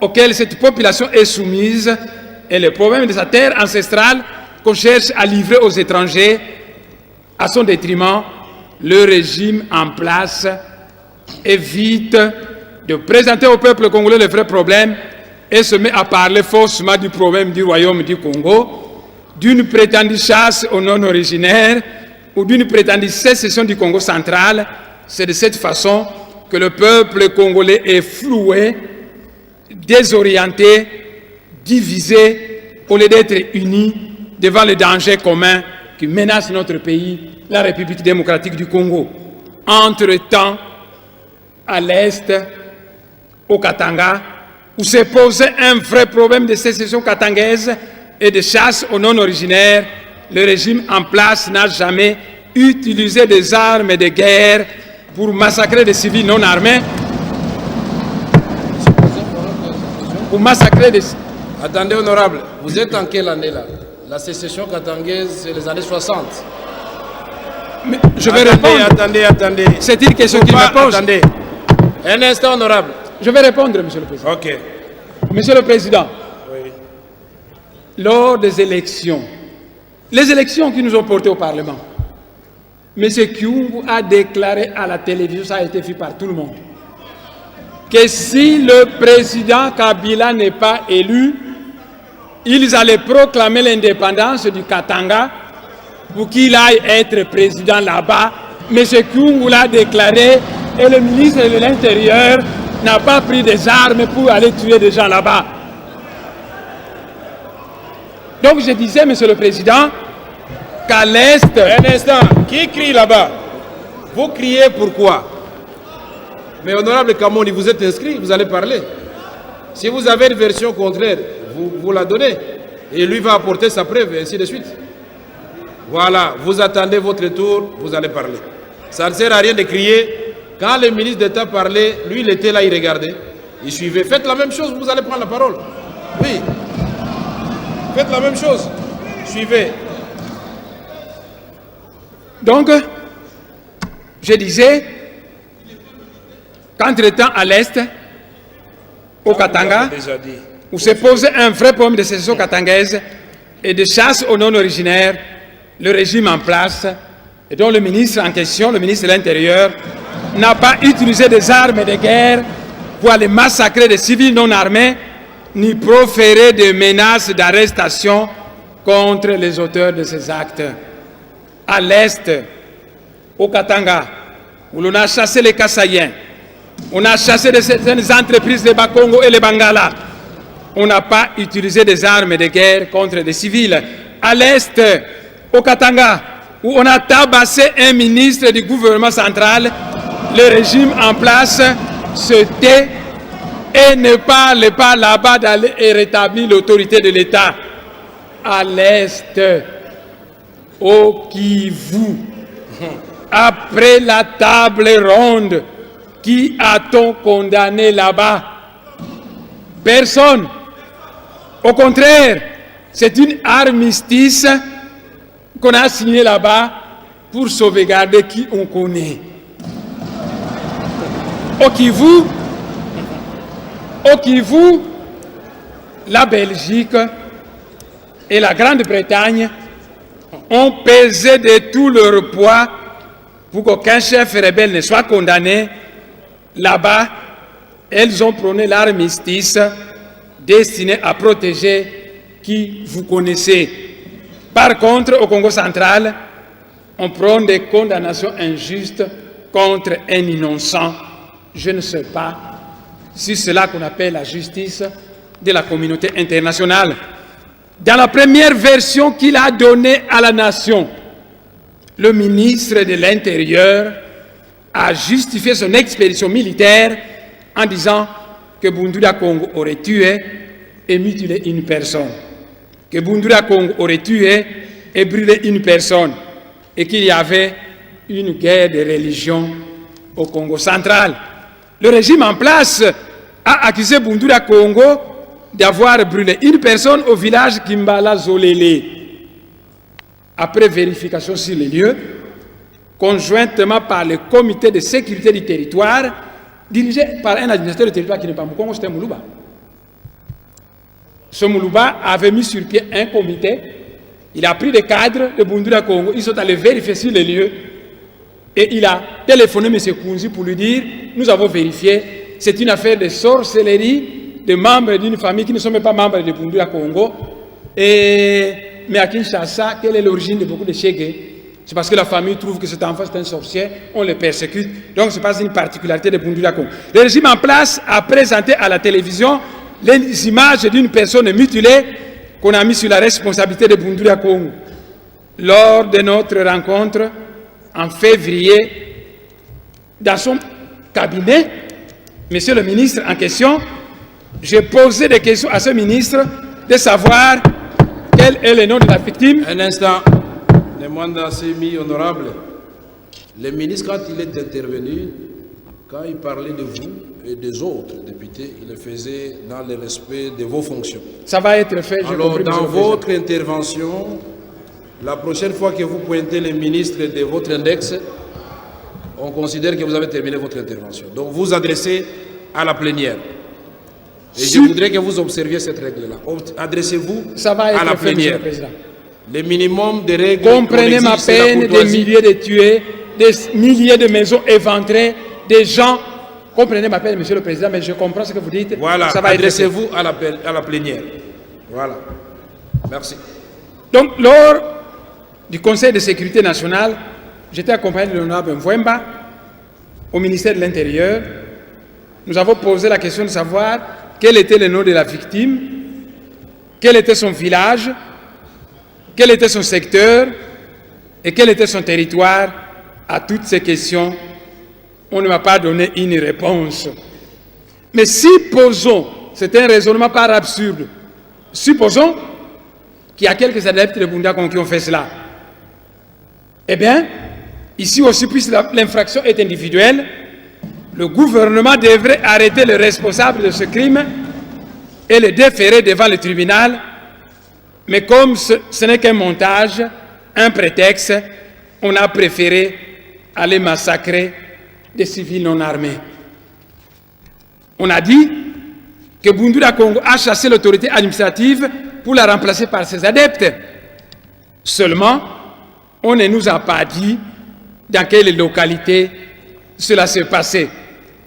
auxquelles cette population est soumise, et le problème de sa terre ancestrale qu'on cherche à livrer aux étrangers à son détriment, le régime en place évite de présenter au peuple congolais le vrai problème et se met à parler faussement du problème du royaume du Congo, d'une prétendue chasse aux non-originaires ou d'une prétendue sécession du Congo central. C'est de cette façon que le peuple congolais est floué, désorienté, divisé, au lieu d'être uni devant les dangers communs qui menacent notre pays, la République démocratique du Congo. Entre-temps, à l'Est, au Katanga, où s'est posé un vrai problème de sécession katangaise et de chasse aux non-originaires, le régime en place n'a jamais utilisé des armes de guerre pour massacrer des civils non armés, pour massacrer des... Attendez, honorable, vous êtes en quelle année là? La sécession katangaise, c'est les années 60. Mais je vais répondre. Attendez. C'est une question qu'il me pose. Attendez. Un instant, honorable. Je vais répondre, Monsieur le Président. Ok. Monsieur le Président, Oui. lors des élections, les élections qui nous ont portés au Parlement, M. Kyungu a déclaré à la télévision, ça a été vu par tout le monde, que si le président Kabila n'est pas élu, ils allaient proclamer l'indépendance du Katanga pour qu'il aille être président là-bas. M. Kyungu l'a déclaré et le ministre de l'Intérieur n'a pas pris des armes pour aller tuer des gens là-bas. Donc je disais, Monsieur le Président, qu'à l'Est... Un instant, qui crie là-bas? Vous criez pourquoi? Mais honorable Kamoni, vous êtes inscrit, vous allez parler. Si vous avez une version contraire, vous la donnez. Et lui va apporter sa preuve, et ainsi de suite. Voilà, vous attendez votre tour, vous allez parler. Ça ne sert à rien de crier. Quand le ministre d'État parlait, lui il était là, il regardait. Il suivait. Faites la même chose, vous allez prendre la parole. Oui. Faites la même chose. Suivez. Donc, je disais qu'entre-temps à l'Est, au Katanga, où se posait un vrai problème de sécession katangaise et de chasse aux non-originaires, le régime en place, et dont le ministre en question, le ministre de l'Intérieur, n'a pas utilisé des armes de guerre pour aller massacrer des civils non armés, ni proférer des menaces d'arrestation contre les auteurs de ces actes. À l'Est, au Katanga, où l'on a chassé les Kassaïens, on a chassé certaines entreprises de Bakongo et les Bangala. On n'a pas utilisé des armes de guerre contre des civils. À l'Est, au Katanga, où on a tabassé un ministre du gouvernement central, le régime en place se tait et ne parle pas là-bas d'aller et rétablir l'autorité de l'État. À l'Est, au Kivu, après la table ronde, qui a-t-on condamné là-bas? Personne. Au contraire, c'est une armistice qu'on a signé là-bas pour sauvegarder qui on connaît. Au Kivu, la Belgique et la Grande-Bretagne ont pesé de tout leur poids pour qu'aucun chef rebelle ne soit condamné. Là-bas, elles ont prôné l'armistice destiné à protéger qui vous connaissez. Par contre, au Congo central, on prône des condamnations injustes contre un innocent. Je ne sais pas si c'est cela qu'on appelle la justice de la communauté internationale. Dans la première version qu'il a donnée à la nation, le ministre de l'Intérieur a justifié son expédition militaire en disant que Bundura Congo aurait tué et mutilé une personne, que Bundura Congo aurait tué et brûlé une personne, et qu'il y avait une guerre de religion au Congo central. Le régime en place a accusé Bundura Congo d'avoir brûlé une personne au village Kimbala Zolele. Après vérification sur les lieux, conjointement par le comité de sécurité du territoire, dirigé par un administrateur du territoire qui n'est pas Moukongo, c'était Moulouba. Ce Moulouba avait mis sur pied un comité, il a pris des cadres de Bundura Congo, ils sont allés vérifier sur les lieux, et il a téléphoné M. Kounzi pour lui dire, nous avons vérifié, c'est une affaire de sorcellerie de membres d'une famille qui ne sont même pas membres de Bundura Congo, mais à Kinshasa, quelle est l'origine de beaucoup de Chégué? C'est parce que la famille trouve que cet enfant est un sorcier, on le persécute. Donc ce n'est pas une particularité de Bundura Congo. Le régime en place a présenté à la télévision les images d'une personne mutilée qu'on a mis sur la responsabilité de Bundura Congo. Lors de notre rencontre en février, dans son cabinet, monsieur le ministre en question, j'ai posé des questions à ce ministre de savoir quel est le nom de la victime. Un instant. Le mandat semi honorable. Le ministre, quand il est intervenu, quand il parlait de vous et des autres députés, il le faisait dans le respect de vos fonctions. Ça va être fait, j'ai Alors, compris. dans votre intervention, la prochaine fois que vous pointez les ministres de votre index, on considère que vous avez terminé votre intervention. Donc, vous adressez à la plénière. Et je voudrais que vous observiez cette règle-là. Adressez-vous à la plénière. Le minimum de règles. Comprenez ma peine, des milliers de tués, des milliers de maisons éventrées, des gens. Comprenez ma peine, Monsieur le Président, mais je comprends ce que vous dites. Voilà, adressez-vous à la plénière. Voilà. Merci. Donc, lors du Conseil de sécurité nationale, j'étais accompagné de l'honorable Mvouemba au ministère de l'Intérieur. Nous avons posé la question de savoir quel était le nom de la victime, quel était son village, quel était son secteur et quel était son territoire. À toutes ces questions, on ne m'a pas donné une réponse. Mais supposons, c'est un raisonnement pas absurde, supposons qu'il y a quelques adeptes de Bundura Congo qui ont fait cela. Eh bien, ici aussi, puisque l'infraction est individuelle, le gouvernement devrait arrêter le responsable de ce crime et le déférer devant le tribunal. Mais comme ce n'est qu'un montage, un prétexte, on a préféré aller massacrer des civils non armés. On a dit que Bundula Congo a chassé l'autorité administrative pour la remplacer par ses adeptes. Seulement, on ne nous a pas dit dans quelle localité cela s'est passé.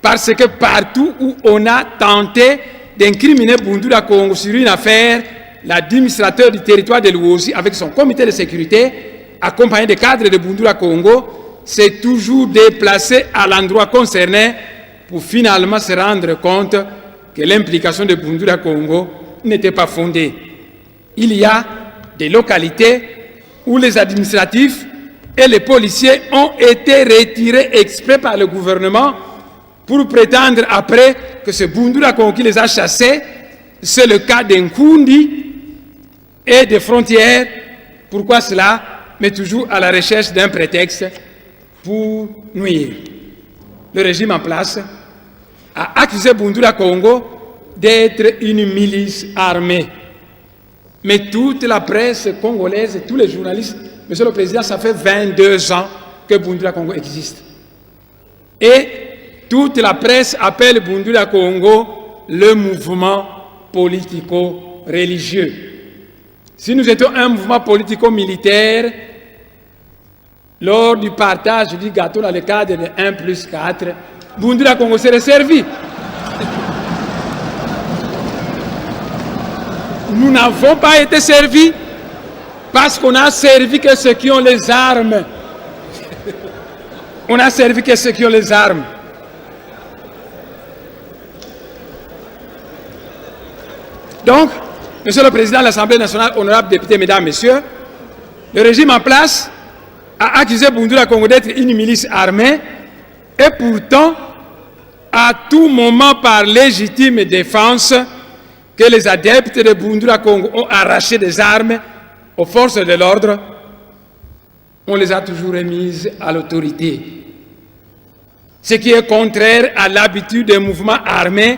Parce que partout où on a tenté d'incriminer Bundula Congo sur une affaire, l'administrateur du territoire de Luosi, avec son comité de sécurité, accompagné des cadres de Bundula Congo, s'est toujours déplacé à l'endroit concerné pour finalement se rendre compte que l'implication de Bundula Congo n'était pas fondée. Il y a des localités où les administratifs et les policiers ont été retirés exprès par le gouvernement pour prétendre après que c'est Bundula Congo qui les a chassés. C'est le cas d'Nkundi et des frontières. Pourquoi cela? Mais toujours à la recherche d'un prétexte pour nuire. Le régime en place a accusé Bundula Congo d'être une milice armée. Mais toute la presse congolaise, tous les journalistes, Monsieur le Président, ça fait 22 ans que Bundula Congo existe. Et toute la presse appelle Bundula Congo le mouvement politico-religieux. Si nous étions un mouvement politico-militaire, lors du partage du gâteau dans le cadre de 1+4, Bundula Congo serait servi. Nous n'avons pas été servis parce qu'on a servi que ceux qui ont les armes. On a servi que ceux qui ont les armes. Donc, Monsieur le Président de l'Assemblée nationale, honorables députés, mesdames, messieurs, le régime en place a accusé Bundula Congo d'être une milice armée et pourtant, à tout moment par légitime défense, que les adeptes de Bundula Congo ont arraché des armes aux forces de l'ordre, on les a toujours remises à l'autorité. Ce qui est contraire à l'habitude des mouvements armés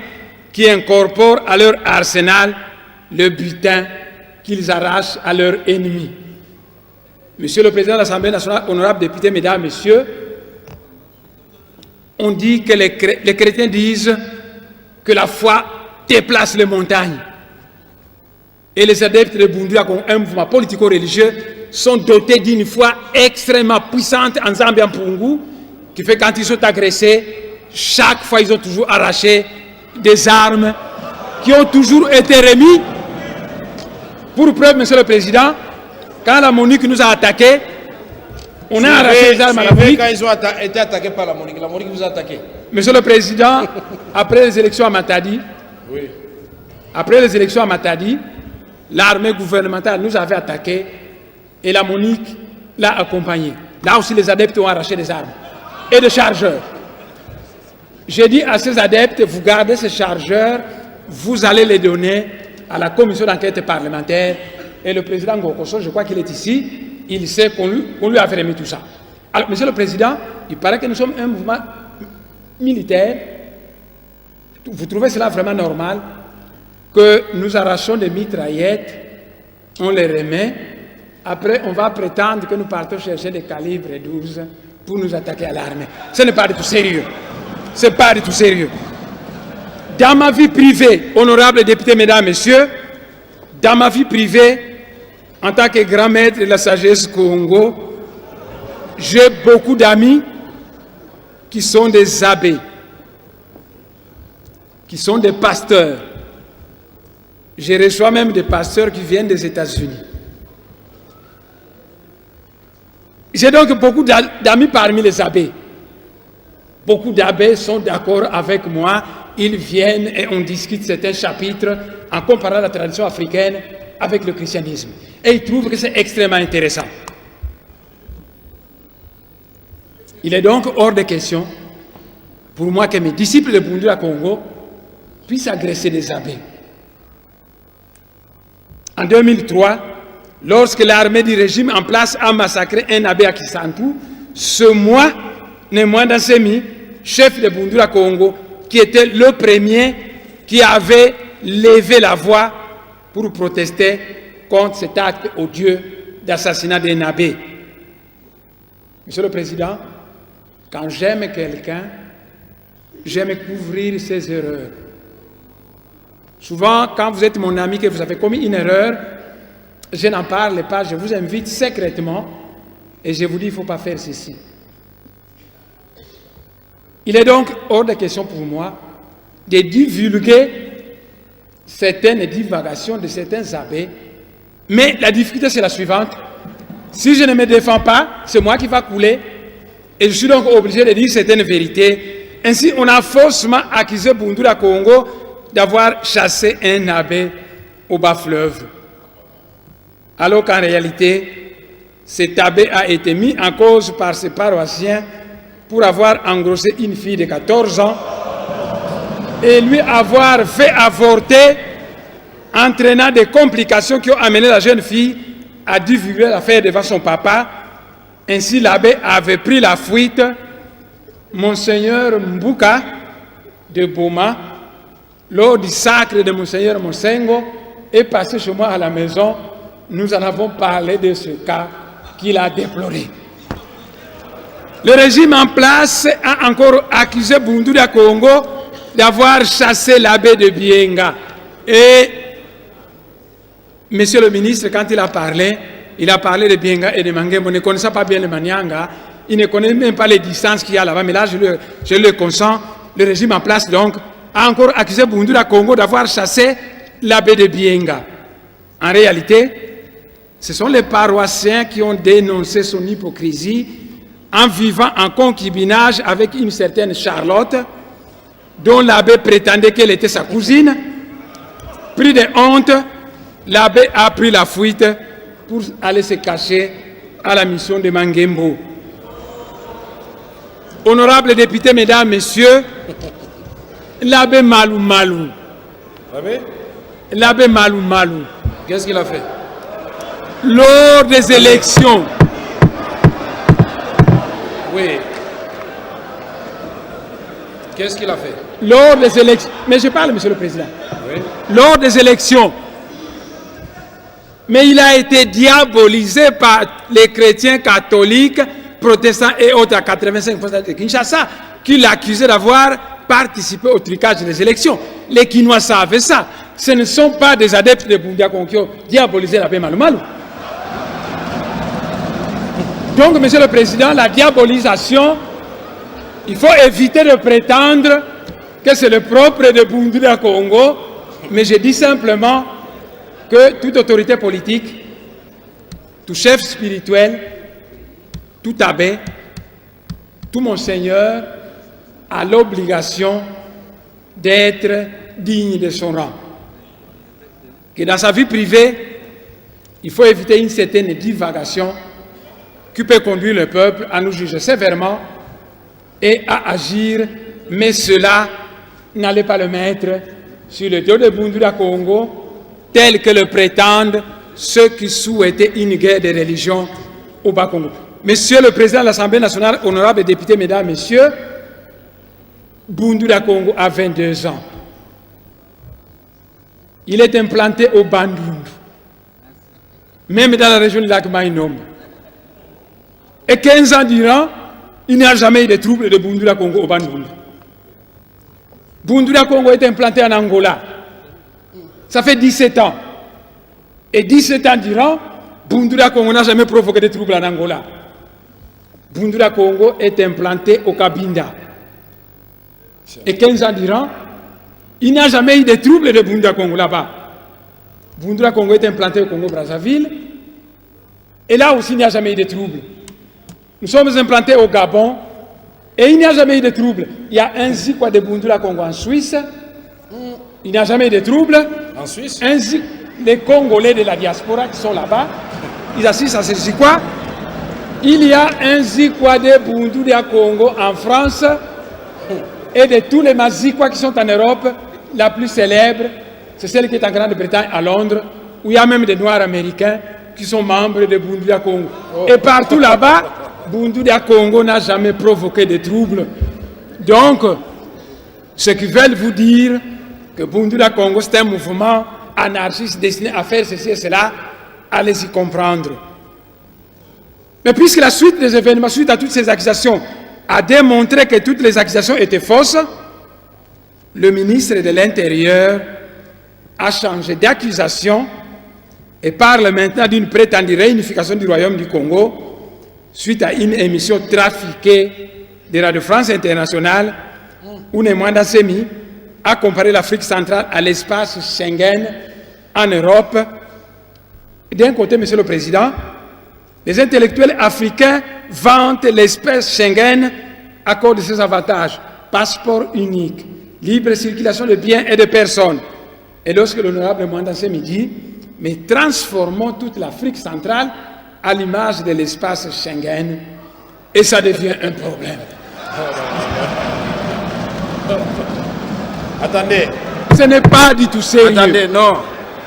qui incorporent à leur arsenal le butin qu'ils arrachent à leurs ennemis. Monsieur le Président de l'Assemblée nationale, honorables députés, mesdames, messieurs, on dit que les chrétiens disent que la foi déplace les montagnes. Et les adeptes de Bundula Congo, un mouvement politico-religieux, sont dotés d'une foi extrêmement puissante en Zambie, en Pungu, qui fait quand ils sont agressés, chaque fois ils ont toujours arraché des armes qui ont toujours été remises. Pour preuve, Monsieur le Président, quand la MONUC nous a attaqués, on a arraché les armes à la MONUC. Quand ils ont été attaqués par la MONUC vous a attaqué. Monsieur le Président, après les élections à Matadi, oui. Après les élections à Matadi, l'armée gouvernementale nous avait attaqués et la MONUC l'a accompagné. Là aussi, les adeptes ont arraché des armes et des chargeurs. J'ai dit à ces adeptes, vous gardez ces chargeurs, vous allez les donner à la commission d'enquête parlementaire. Et le président Ngokoso, je crois qu'il est ici, il sait qu'on lui a remis tout ça. Alors, Monsieur le Président, il paraît que nous sommes un mouvement militaire. Vous trouvez cela vraiment normal que nous arrachons des mitraillettes, on les remet, après on va prétendre que nous partons chercher des calibres 12 pour nous attaquer à l'armée. Ce n'est pas du tout sérieux. Ce n'est pas du tout sérieux. Dans ma vie privée, honorables députés, mesdames, messieurs, dans ma vie privée, en tant que grand maître de la sagesse Congo, j'ai beaucoup d'amis qui sont des abbés, qui sont des pasteurs. Je reçois même des pasteurs qui viennent des États-Unis. J'ai donc beaucoup d'amis parmi les abbés. Beaucoup d'abbés sont d'accord avec moi. Ils viennent et on discute certains chapitres en comparant la tradition africaine avec le christianisme. Et ils trouvent que c'est extrêmement intéressant. Il est donc hors de question pour moi que mes disciples de Bundula Congo puissent agresser des abbés. En 2003, lorsque l'armée du régime en place a massacré un abbé à Kisantu, ce moi, Nemwanda Semi, chef de Bundula Congo, qui était le premier qui avait levé la voix pour protester contre cet acte odieux d'assassinat d'un abbé. Monsieur le Président, quand j'aime quelqu'un, j'aime couvrir ses erreurs. Souvent, quand vous êtes mon ami, que vous avez commis une erreur, je n'en parle pas, je vous invite secrètement et je vous dis, il ne faut pas faire ceci. Il est donc hors de question pour moi de divulguer certaines divagations de certains abbés, mais la difficulté c'est la suivante. Si je ne me défends pas, c'est moi qui va couler et je suis donc obligé de dire certaines vérités. Ainsi, on a faussement accusé Bundula Congo d'avoir chassé un abbé au bas fleuve. Alors qu'en réalité, cet abbé a été mis en cause par ses paroissiens pour avoir engrossé une fille de 14 ans et lui avoir fait avorter, entraînant des complications qui ont amené la jeune fille à divulguer l'affaire devant son papa. Ainsi, l'abbé avait pris la fuite. Monseigneur Mbuka de Boma, lors du sacre de Monseigneur Monsengo, est passé chez moi à la maison. Nous en avons parlé de ce cas qu'il a déploré. Le régime en place a encore accusé Bundula Congo d'avoir chassé l'abbé de Bienga. Et Monsieur le ministre, quand il a parlé de Bienga et de Mangembo, ne connaissant pas bien le Manianga, il ne connaît même pas les distances qu'il y a là-bas, mais là, je le consens. Le régime en place, donc, a encore accusé Bundula Congo d'avoir chassé l'abbé de Bienga. En réalité, ce sont les paroissiens qui ont dénoncé son hypocrisie en vivant en concubinage avec une certaine Charlotte, dont l'abbé prétendait qu'elle était sa cousine. Pris de honte, l'abbé a pris la fuite pour aller se cacher à la mission de Mangembo. Honorables députés, mesdames, messieurs, l'abbé Malou Malou. L'abbé Malou Malou. Qu'est-ce qu'il a fait? Lors des élections. Oui. Qu'est-ce qu'il a fait? Lors des élections. Mais je parle, Monsieur le Président. Oui. Lors des élections. Mais il a été diabolisé par les chrétiens catholiques, protestants et autres à 85% de Kinshasa, qui l'accusaient d'avoir participé au trucage des élections. Les Kinois savaient ça. Ce ne sont pas des adeptes de Bundula Congo qui ont diabolisé l'abbé Malou Malou. Donc, Monsieur le Président, la diabolisation, il faut éviter de prétendre que c'est le propre de Bundula Congo, mais je dis simplement que toute autorité politique, tout chef spirituel, tout abbé, tout monseigneur a l'obligation d'être digne de son rang. Que dans sa vie privée, il faut éviter une certaine divagation qui peut conduire le peuple à nous juger sévèrement et à agir, mais cela n'allait pas le mettre sur le dos de Bundula Congo, tel que le prétendent ceux qui souhaitaient une guerre de religion au Bas-Congo. Monsieur le Président de l'Assemblée nationale, honorables députés, mesdames, messieurs, Bundula Congo a 22 ans. Il est implanté au Bandundu, même dans la région du lac Mainombe. Et 15 ans durant, il n'y a jamais eu de troubles de Bundula Congo au Bandundu. Bundula Congo est implanté en Angola. Ça fait 17 ans. Et 17 ans durant, Bundula Congo n'a jamais provoqué de troubles en Angola. Bundula Congo est implanté au Cabinda. Et 15 ans durant, il n'y a jamais eu de troubles de Bundula Congo là-bas. Bundula Congo est implanté au Congo-Brazzaville. Et là aussi, il n'y a jamais eu de troubles. Nous sommes implantés au Gabon. Et il n'y a jamais eu de troubles. Il y a un Zikwa de Bundula Congo en Suisse. Il n'y a jamais eu de troubles. En Suisse? Ainsi, les Congolais de la diaspora qui sont là-bas, ils assistent à ce Zikwa. Il y a un Zikwa de Bundula Congo en France. Et de tous les Mazikwa qui sont en Europe, la plus célèbre, c'est celle qui est en Grande-Bretagne, à Londres, où il y a même des Noirs américains qui sont membres de Bundula Congo. Et partout là-bas, Bundula Congo n'a jamais provoqué de troubles. Donc, ceux qui veulent vous dire que Bundula Congo, c'est un mouvement anarchiste destiné à faire ceci et cela, allez-y comprendre. Mais puisque la suite des événements, suite à toutes ces accusations, a démontré que toutes les accusations étaient fausses, le ministre de l'Intérieur a changé d'accusation et parle maintenant d'une prétendue réunification du Royaume du Congo suite à une émission trafiquée de Radio France Internationale où Nemwanda Semi a comparé l'Afrique centrale à l'espace Schengen en Europe. D'un côté, Monsieur le Président, les intellectuels africains vantent l'espace Schengen à cause de ses avantages. Passeport unique, libre circulation de biens et de personnes. Et lorsque l'honorable Mwanda Semi dit, mais transformons toute l'Afrique centrale à l'image de l'espace Schengen, et ça devient un problème. Attendez. Ce n'est pas du tout sérieux. Attendez, non.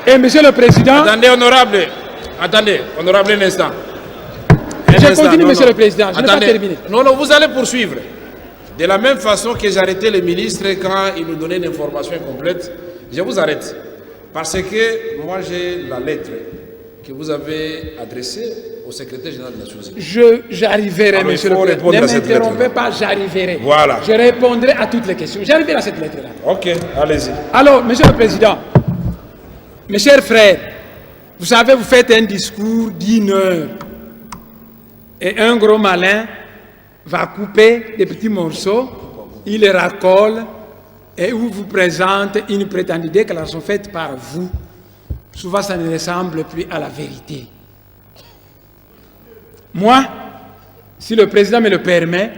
Et Monsieur le Président... Attendez, honorable. Attendez, honorable, un instant. Je continue, Monsieur le Président. Je n'ai pas terminé. Non, non, vous allez poursuivre. De la même façon que j'arrêtais le ministre quand il nous donnait une information incomplète, je vous arrête. Parce que moi, j'ai la lettre que vous avez adressée au secrétaire général des Nations Unies. J'arriverai, Monsieur le Président. Ne m'interrompez pas, j'arriverai. Voilà. Je répondrai à toutes les questions. J'arriverai à cette lettre-là. Ok, allez-y. Alors, Monsieur le Président, mes chers frères, vous savez, vous faites un discours d'1 heure. Et un gros malin va couper des petits morceaux, il les racole et vous présente une prétendue déclaration faite par vous. Souvent, ça ne ressemble plus à la vérité. Moi, si le président me le permet,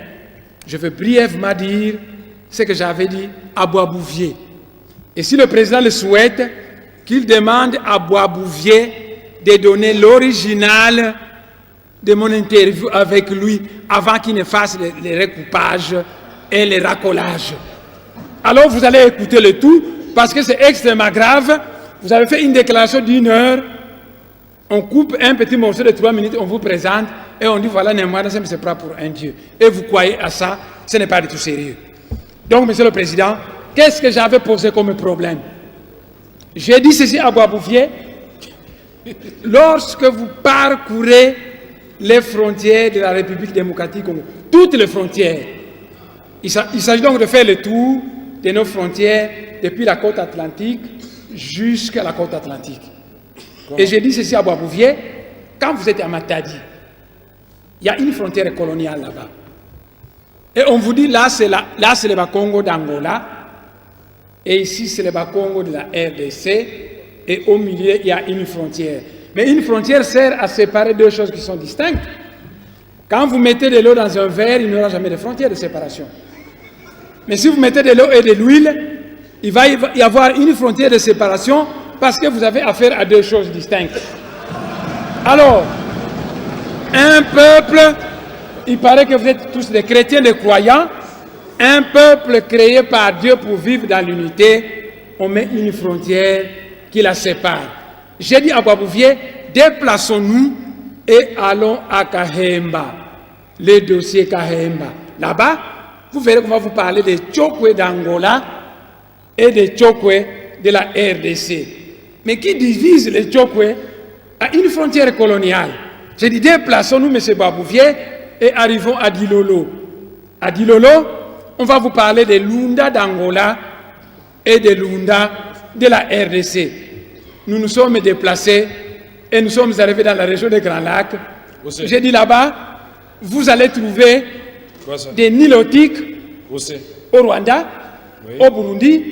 je veux brièvement dire ce que j'avais dit à Boisbouvier. Et si le président le souhaite, qu'il demande à Boisbouvier de donner l'original de mon interview avec lui avant qu'il ne fasse les recoupages et les racolages. Alors vous allez écouter le tout parce que c'est extrêmement grave. Vous avez fait une déclaration d'1 heure, on coupe un petit morceau de 3 minutes, on vous présente et on dit voilà, Nemwanda Semi se prend pour un dieu. Et vous croyez à ça, ce n'est pas du tout sérieux. Donc, Monsieur le Président, qu'est-ce que j'avais posé comme problème? J'ai dit ceci à Boisbouvier, lorsque vous parcourez les frontières de la République démocratique Congo, toutes les frontières, il s'agit donc de faire le tour de nos frontières depuis la côte atlantique jusqu'à la côte atlantique. Et j'ai dit ceci à Boisbouvier, quand vous êtes à Matadi, il y a une frontière coloniale là-bas. Et on vous dit, là c'est le Bas-Congo d'Angola, et ici c'est le Bas-Congo de la RDC, et au milieu il y a une frontière. Mais une frontière sert à séparer deux choses qui sont distinctes. Quand vous mettez de l'eau dans un verre, il n'y aura jamais de frontière de séparation. Mais si vous mettez de l'eau et de l'huile, il va y avoir une frontière de séparation parce que vous avez affaire à deux choses distinctes. Alors, un peuple, il paraît que vous êtes tous des chrétiens, des croyants, un peuple créé par Dieu pour vivre dans l'unité, on met une frontière qui la sépare. J'ai dit à Boisbouvier, déplaçons-nous et allons à Kahemba, le dossier Kahemba. Là-bas, vous verrez qu'on va vous parler des Tchokwe d'Angola et des Tchokwe de la RDC. Mais qui divise les Tchokwe à une frontière coloniale? J'ai dit, déplaçons-nous, M. Boisbouvier, et arrivons à Dilolo. À Dilolo, on va vous parler des Lunda d'Angola et des Lunda de la RDC. Nous nous sommes déplacés et nous sommes arrivés dans la région des Grands Lacs. J'ai dit là-bas, vous allez trouver des Nilotiques au Rwanda, au Burundi,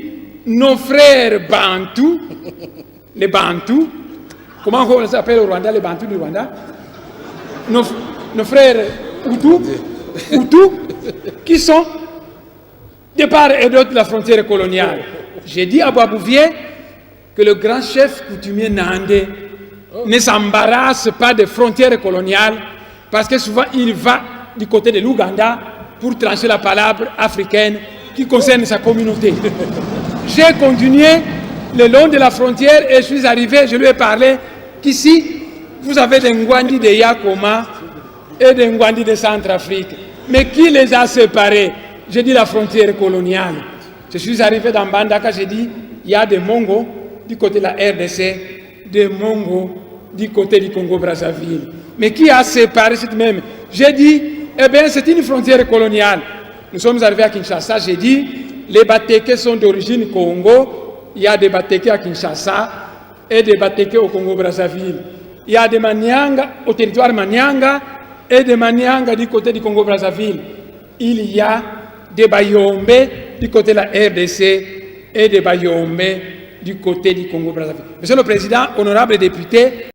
nos frères Bantous, les Bantous, comment on s'appelle au Rwanda, les Bantous du Rwanda, nos frères Hutus, qui sont de part et d'autre de la frontière coloniale. J'ai dit à Boisbouvier que le grand chef coutumier Nandé ne s'embarrasse pas des frontières coloniales parce que souvent il va du côté de l'Ouganda pour trancher la palabre africaine qui concerne sa communauté. J'ai continué le long de la frontière et je suis arrivé, je lui ai parlé qu'ici, vous avez des Ngwandi de Yakoma et des Ngwandi de Centrafrique. Mais qui les a séparés? J'ai dit la frontière coloniale. Je suis arrivé dans Bandaka, j'ai dit, il y a des Mongos du côté de la RDC, des Mongos du côté du Congo-Brazzaville. Mais qui a séparé cette même? J'ai dit, eh bien, c'est une frontière coloniale. Nous sommes arrivés à Kinshasa, j'ai dit, les Batékés sont d'origine Congo il y a des Bateke à Kinshasa et des Bateke au Congo-Brazzaville. Il y a des Manianga au territoire Manianga et des Manianga du côté du Congo-Brazzaville. Il y a des Bayombe du côté de la RDC et des Bayombe du côté du Congo-Brazzaville. Monsieur le Président, honorables députés,